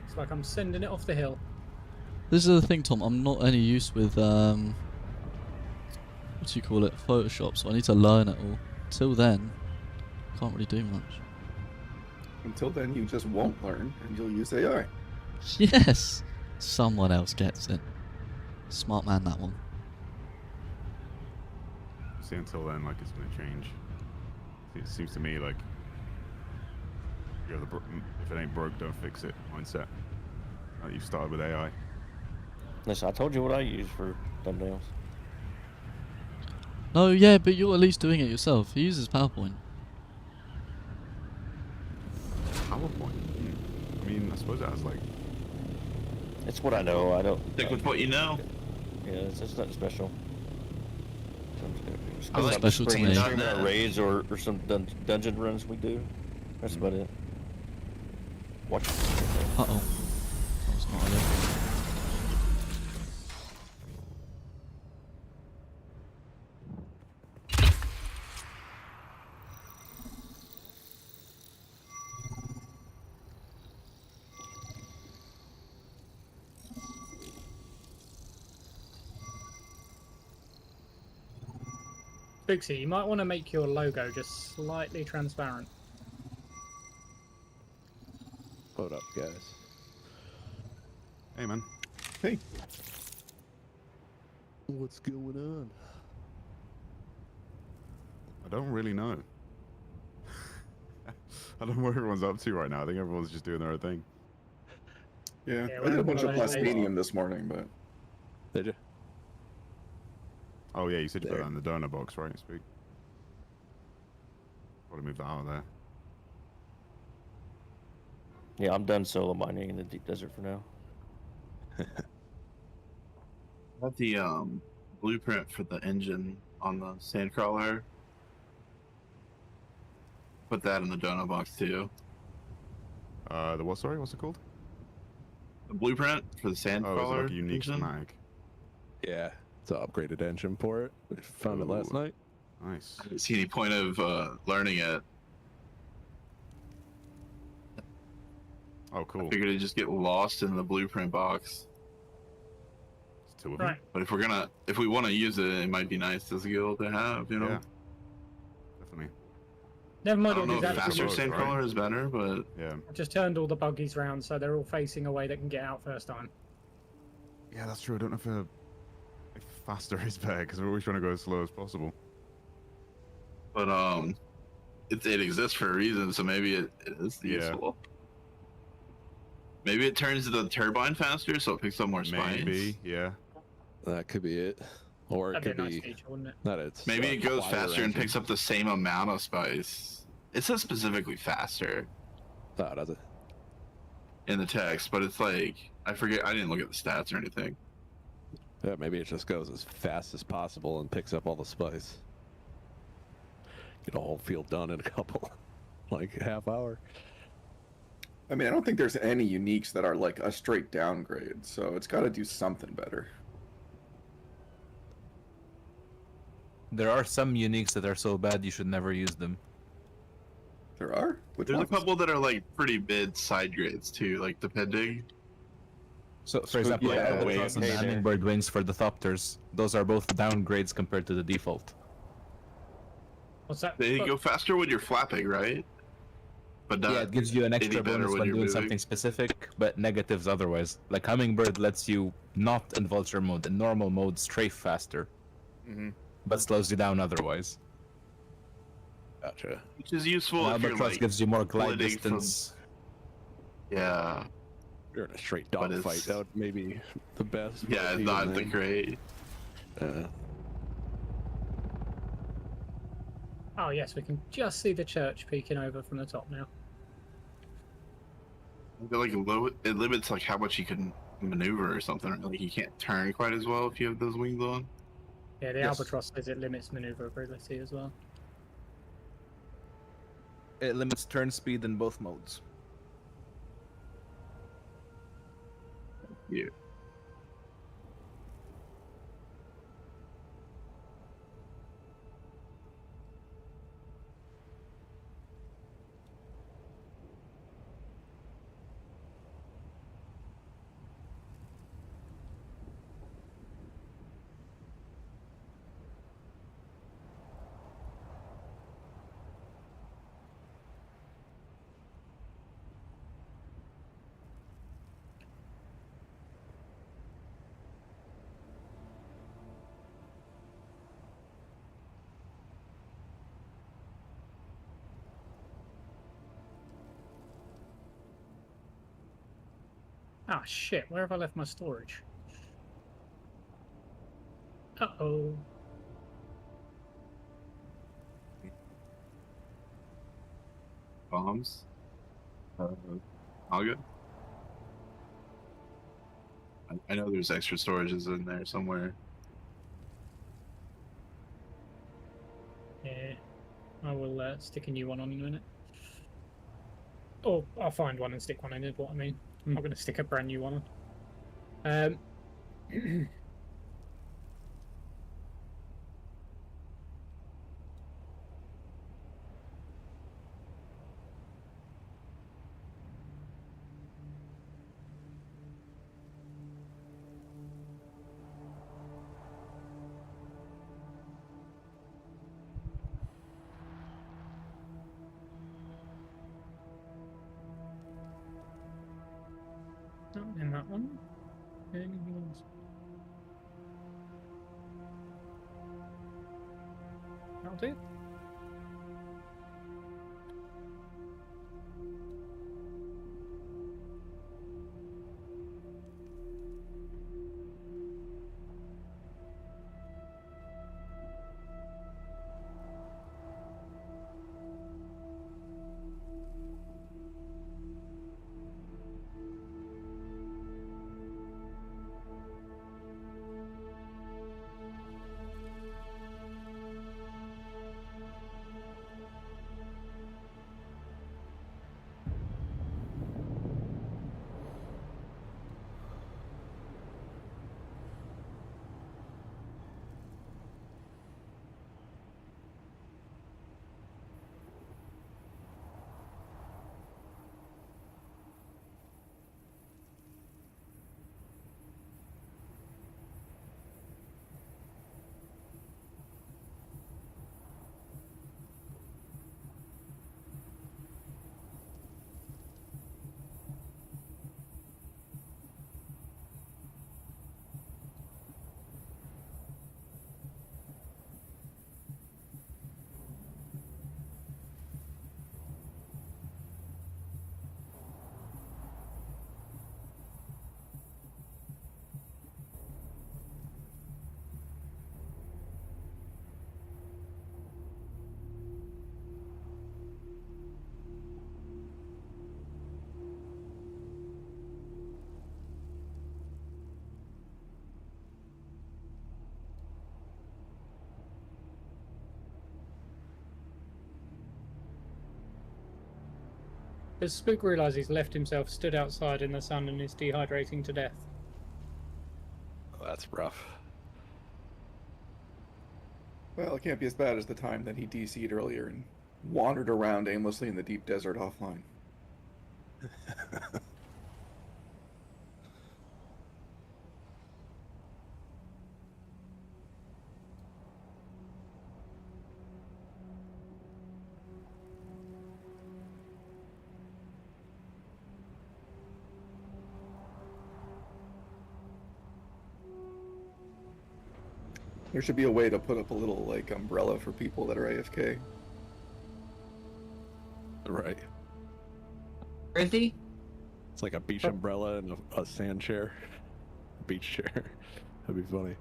It's like I'm sending it off the hill. This is the thing, Tom. I'm not any use with what do you call it? Photoshop. So I need to learn it all. Till then, can't really do much. Until then, you just won't learn, and you'll use AI. Yes, someone else gets it. Smart man, that one. See, until then, like, it's gonna change. It seems to me like, if it ain't broke, don't fix it mindset. Like you've started with AI. Listen, I told you what I use for thumbnails. No, yeah, but you're at least doing it yourself. He uses PowerPoint. PowerPoint. I mean, I suppose it has like. It's what I know. I don't. Stick with what you know. Yeah, it's nothing special. I like special to me. Streaming raids or some dungeon runs we do. That's about it. Watch. Uh oh. That was not it. Booksy, you might want to make your logo just slightly transparent. Hold up, guys. Hey, man. Hey, What's going on? I don't really know. I don't know what everyone's up to right now. I think everyone's just doing their own thing. yeah, Yeah, I did a we're bunch of gonna let it Plasmanium this morning, but Did you? Oh yeah, you said you put There. that in the donor box, right? Speak. Gotta move that out of there. Yeah, I'm done solo mining in the deep desert for now. I have the blueprint for the engine on the sandcrawler. Put that in the donut box too. The what? Sorry, what's it called? The blueprint for the Oh, sandcrawler. it's like a unique engine. schematic. Yeah, it's an upgraded engine for it. We found it last Ooh. night. Nice. I didn't see any point of learning it. Oh, cool. Figured it'd just get lost in the blueprint box. It's two of them. Right. But if we want to use it, it might be nice as a skill to have, you know. Yeah. Definitely. Never I mind don't all know these if faster attributes, attributes. sandcrawler is better, but Yeah. I just turned all the buggies round so they're all facing a way that can get out first time. Yeah, that's true. I don't know if faster is better because we're always trying to go as slow as possible. it exists for a reason, so maybe it is Yeah. useful. Maybe it turns the turbine faster, so it picks up more spines. Maybe. Yeah. That could be it. Or it That'd could be a nice be feature, wouldn't it? that it's Maybe a it goes quieter faster and engine. picks up the same amount of spice. It says specifically faster Oh, does it? in the text, but it's like I forget. I didn't look at the stats or anything. Yeah, maybe it just goes as fast as possible and picks up all the spice. Get a whole field done in a couple, like half hour. I mean, I don't think there's any uniques that are like a straight downgrade, so it's got to do something better. There are some uniques that are so bad you should never use them. There are? There's a ones? couple that are like pretty mid side grades too, like depending. So, for example, like yeah, albatross and the hey there. hummingbird wings for the thopters, those are both downgrades compared to the default. What's that? They Fuck. go faster when you're flapping, right? But not Yeah, it gives you an any extra better bonus when when you're doing moving. something specific, but negatives otherwise. Like hummingbird lets you not in vulture mode, in normal mode, strafe faster, but slows you down otherwise. Gotcha. Which is useful And if you're albatross like gives you more glide flitting from- distance. Yeah. You're in a straight But dog fight. it's- That would maybe the best. Yeah, but it's even not the then, great. Oh yes, we can just see the church peeking over from the top now. They're like low, it limits like how much you can maneuver or something. Like you can't turn quite as well if you have those wings on. Yeah, the Yes. albatross says it limits maneuverability as well. It limits turn speed in both modes. Yeah. Ah shit, where have I left my storage? Uh-oh. Bombs. All good. I know there's extra storages in there somewhere. Yeah. I will stick a new one on in a minute. Or I'll find one and stick one in, is what I mean. I'm not going to stick a brand new one on. Not in that one. Anything else? That'll do. Does Spook realise he's left himself stood outside in the sun and is dehydrating to death? Oh, that's rough. Well, it can't be as bad as the time that he DC'd earlier and wandered around aimlessly in the deep desert offline. There should be a way to put up a little like umbrella for people that are AFK. Right. Where is he? It's like a beach umbrella and a sand chair. Beach chair. That'd be funny.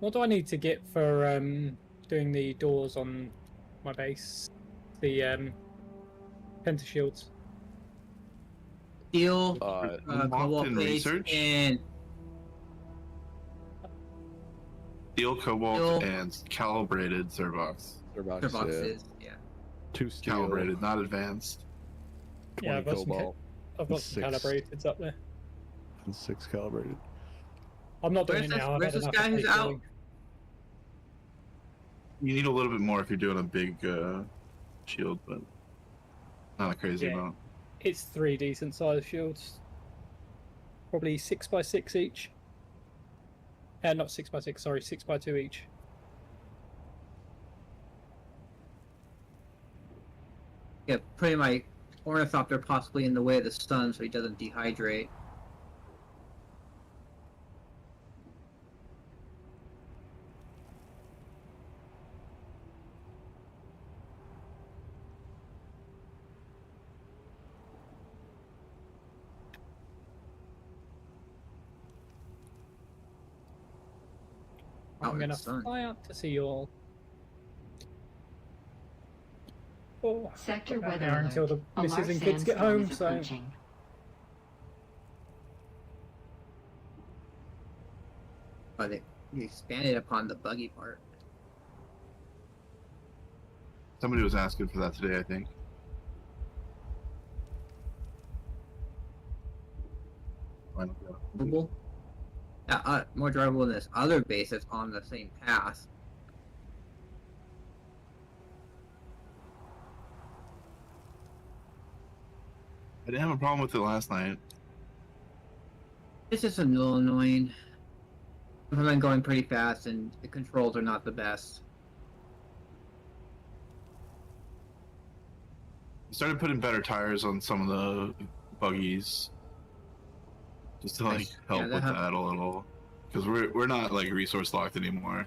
What do I need to get for doing the doors on my base? The pentashields. Steel, Unlocked cobalt in base, research? and Steel, cobalt, Steel. and calibrated Zerbox. Zerbox, their boxes. Yeah. 2 steel, Calibrated, not advanced. 20 Yeah, I've got some, cobalt, I've got some 6. calibrateds up there. and 6 calibrated. I'm not doing Where's it this- now. I've where's had this enough guy of who's peak out? building. You need a little bit more if you're doing a big shield, but not a crazy Yeah. amount. It's 3 decent sized shields. Probably 6x6 each. Not 6x6, sorry, 6x2 each. Yeah, putting my ornithopter possibly in the way of the sun so he doesn't dehydrate. I'm in gonna the sun. fly out to see you all. Oh, Sector got weather there alert. until the A missus large and kids get sandstorm home, is so approaching. But they expanded upon the buggy part. Somebody was asking for that today, I think. Why not go? Drivable. Yeah, more drivable than this other base that's on the same path. I didn't have a problem with it last night. It's just a little annoying. I've been going pretty fast and the controls are not the best. I started putting better tires on some of the buggies, just to like Nice. help Yeah, that with help- that a little, because we're not like resource locked anymore.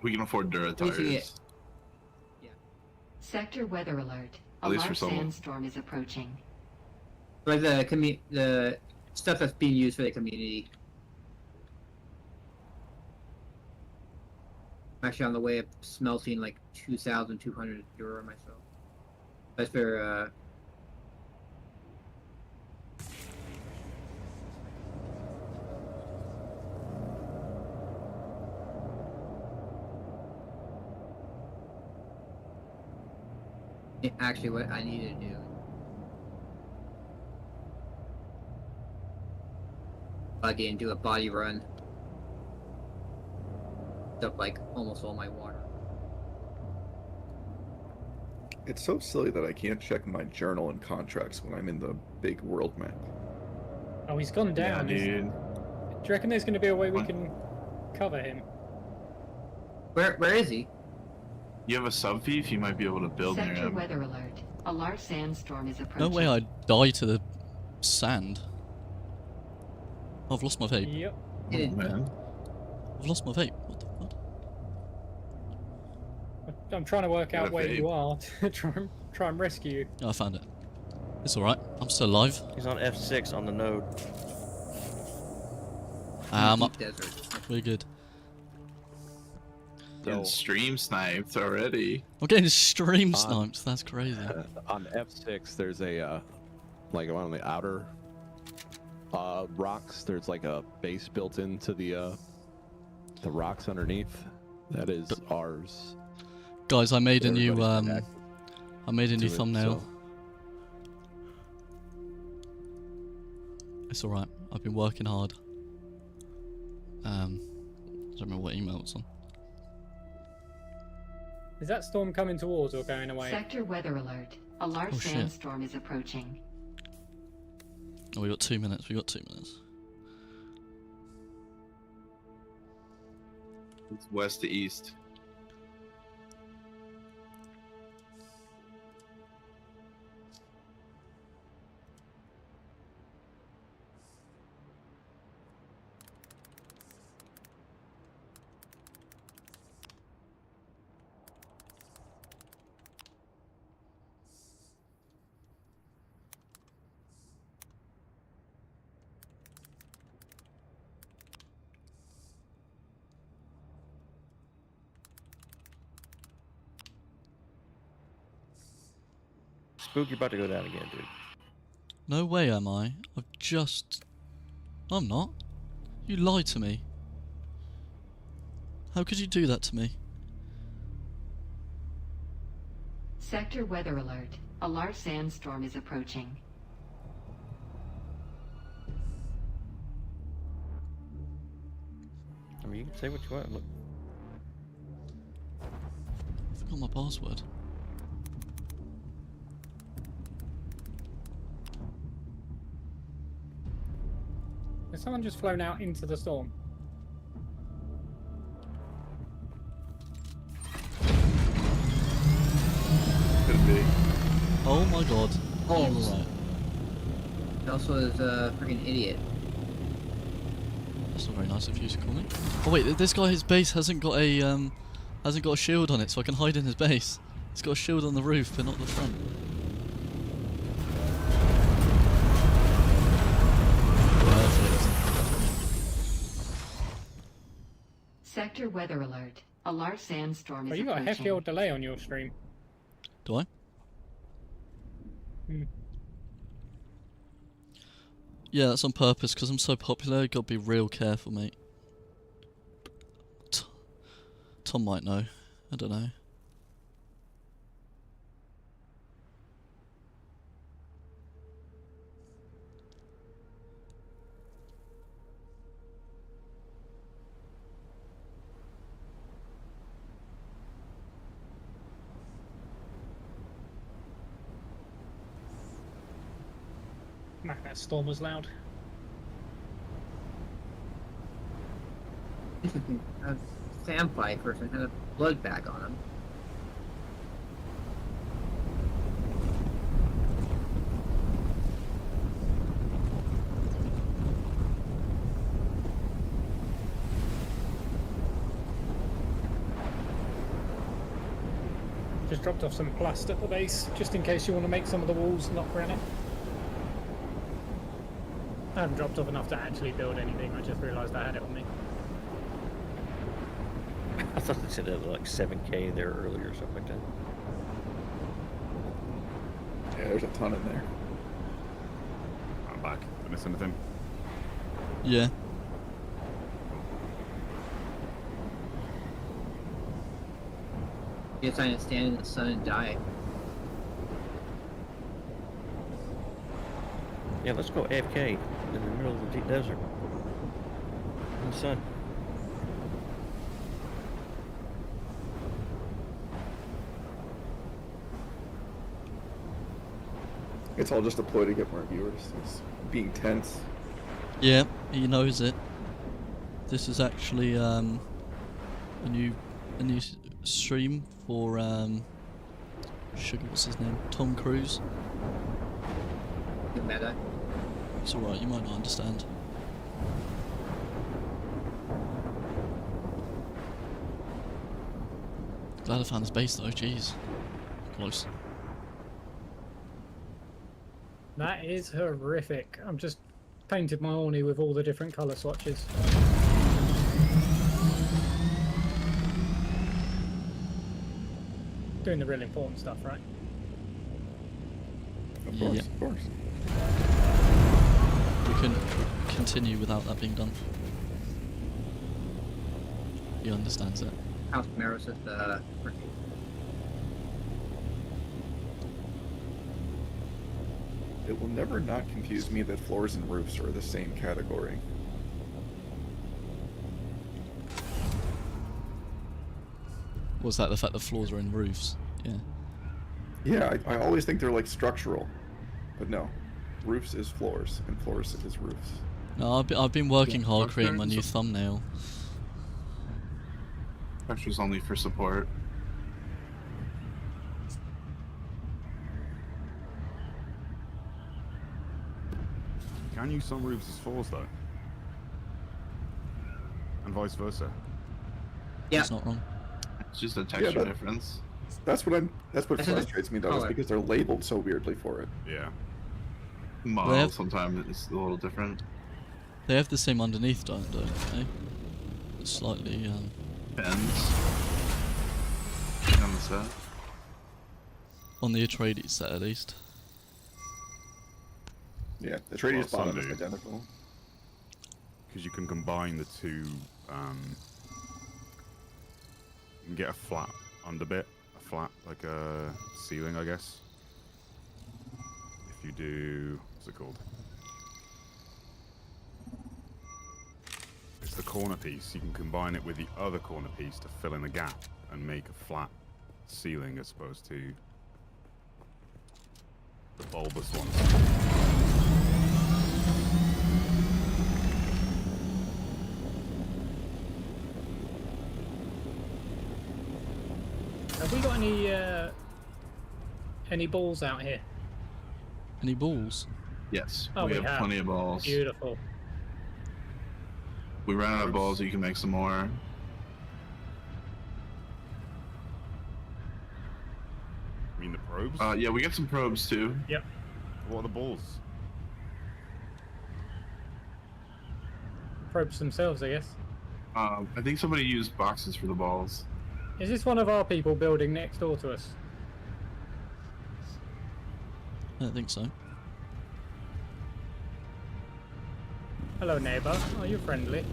We can afford Dura At least you tires. get- Sector weather alert. A At least for large someone. sandstorm is approaching. But the stuff that's being used for the community. I'm actually on the way of smelting like 2,200 euro myself. That's for actually what I need to do. Buggy and do a body run. Up like almost all my water. It's so silly that I can't check my journal and contracts when I'm in the big world map. oh, he's gone Yeah, down. dude. Do you reckon there's going to be a way we can cover him? Where is he? You have a sub thief, you might be able to build near Sector him. weather alert. A large sandstorm is No approaching. way I'd die to the sand. I've lost my vape. Yep. Oh, man. I've lost my vape. What the fuck? I'm trying to work Got out a where vape. you are to try and rescue you. Oh, I found it. It's alright. I'm still alive. He's on F6 on the node. I'm Deep up. desert. We're good. Getting So stream sniped already. I'm getting stream sniped. That's crazy. on F6, there's a like one of the outer rocks. There's like a base built into the rocks underneath. That is ours. Guys, I made a new Everybody's been I made a new to it, thumbnail. so- It's alright. I've been working hard. I don't remember what email it's on. Is that storm coming towards or going away? Sector weather alert. A large Oh, shit. sandstorm is approaching. Oh, we got 2 minutes. We got 2 minutes. It's west to east. Spook, you're about to go down again, dude. No way am I. I've just... I'm not. You lied to me. How could you do that to me? Sector weather alert. A large sandstorm is approaching. I mean, you can say what you want. Look, I forgot my password. Has someone just flown out into the storm? Could be. Oh my god. You were Holmes. right. He also is a freaking idiot. That's not very nice of you to call me. Oh wait, this guy, his base hasn't got a shield on it, so I can hide in his base. It's got a shield on the roof, but not the front. Perfect. Sector weather alert. A large sandstorm is Well, you got a approaching. hefty old delay on your stream. Do I? Hmm. Yeah, that's on purpose, because I'm so popular, gotta be real careful, mate. Tom might know. I don't know. Man, that storm was loud. A sandpipe person had a blood bag on him. Just dropped off some plast at the base, just in case you want to make some of the walls not granite. I haven't dropped off enough to actually build anything, I just realised I had it on me. I thought they said it was like 7K there earlier or something like that. Yeah, there's a ton in there. I'm back. Did I miss anything? Yeah. You decided to stand in the sun and die. Yeah, let's go AFK in the middle of the deep desert. In the sun. It's all just a ploy to get more viewers. It's being tense. Yeah, he knows it. This is actually a new stream for sugar. What's his name? Tom Cruise. The meta. It's alright. You might not understand. Glad I found this base though. Jeez, close. That is horrific. I'm just painted my Orny with all the different colour swatches. Doing the real important stuff, right? Of course, Yeah. of course. We couldn't continue without that being done. He understands it. House Maros is the freaking it will never not confuse me that floors and roofs are the same category. Was that the fact that floors are in roofs? Yeah. Yeah, I always think they're like structural, but no. Roofs is floors, and floors is roofs. No, I've been working hard creating my Structure new is- thumbnail. Structure's only for support. Can use some roofs as floors though, and vice versa. Yeah. It's not wrong. It's just a texture but- difference. That's what This is a frustrates me though, is color. because they're labeled so weirdly for it. Yeah. Model have- sometimes is a little different. They have the same underneath, don't they? It's slightly Depends. On the set. on the Atreides set at least. Yeah, the Atreides Well, bottom is some do. identical. Because you can combine the two. You can get a flat underbit, a flat like a ceiling, I guess. If you do, what's it called? It's the corner piece. You can combine it with the other corner piece to fill in the gap and make a flat ceiling as opposed to the bulbous ones. Have we got any balls out here? Any balls? Yes, Oh, we we have have. plenty of balls. Beautiful. We ran out of balls, you can make some more. You mean the probes? Yeah, we got some probes too. Yep. What are the balls? Probes themselves, I guess. I think somebody used boxes for the balls. Is this one of our people building next door to us? I don't think so. Hello, neighbour. Are you friendly?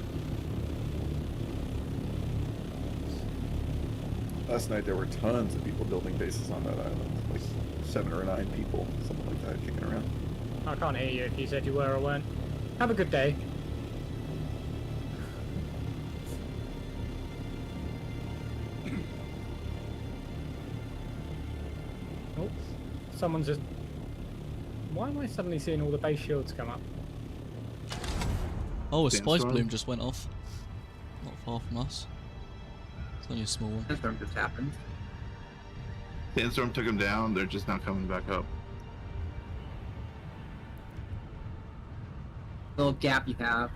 Last night there were tons of people building bases on that island. Like 7 or 9 people, something like that, kicking around. I can't hear you if you said you were or weren't. Have a good day. Oh, someone's just... Why am I suddenly seeing all the base shields come up? Oh, a spice Sandstorm? bloom just went off. Not far from us. It's only a small one. Sandstorm just happened. Sandstorm took them down, they're just now coming back up. Little gap you have.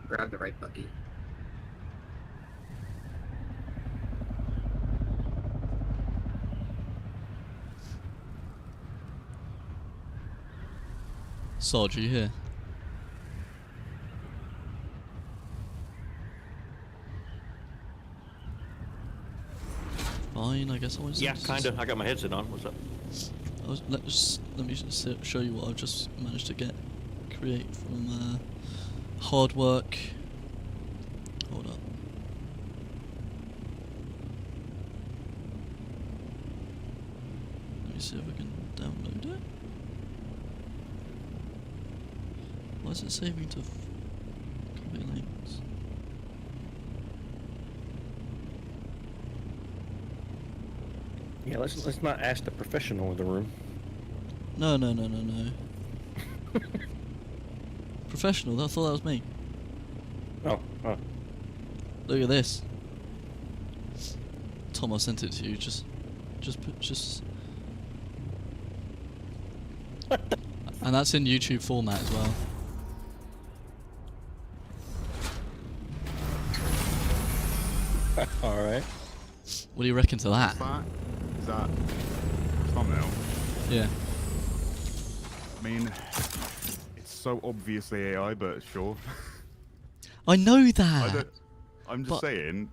Grab the right buggy. Sarge, are you here? Fine, I guess I was. Yeah, kind of. I got my headset on. What's up? Let me just show you what I've just managed to create from hard work. Hold up. Let me see if I can download it. Why is it saving to copy links? Yeah, let's not ask the professional in the room. No. Professional, I thought that was me. Oh, Look at this. Tom, I sent it to you, just and that's in YouTube format as well. all right. What do you reckon to that? Is that thumbnail? Yeah. I mean, it's so obviously AI, but sure. I know I that. don't, I'm just But- saying,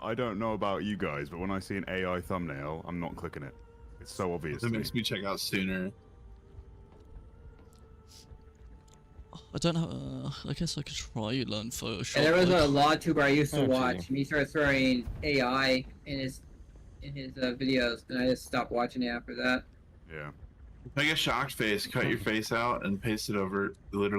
I don't know about you guys, but when I see an AI thumbnail, I'm not clicking it. It's so obvious. That makes me check out sooner. I don't know. I guess I could try learn Photoshop. And there was like- a law tuber I used to Oh, gee. watch, and he started throwing AI in his videos, and I just stopped watching it after that. Yeah. Make a shocked face, cut your face out, and paste it over literally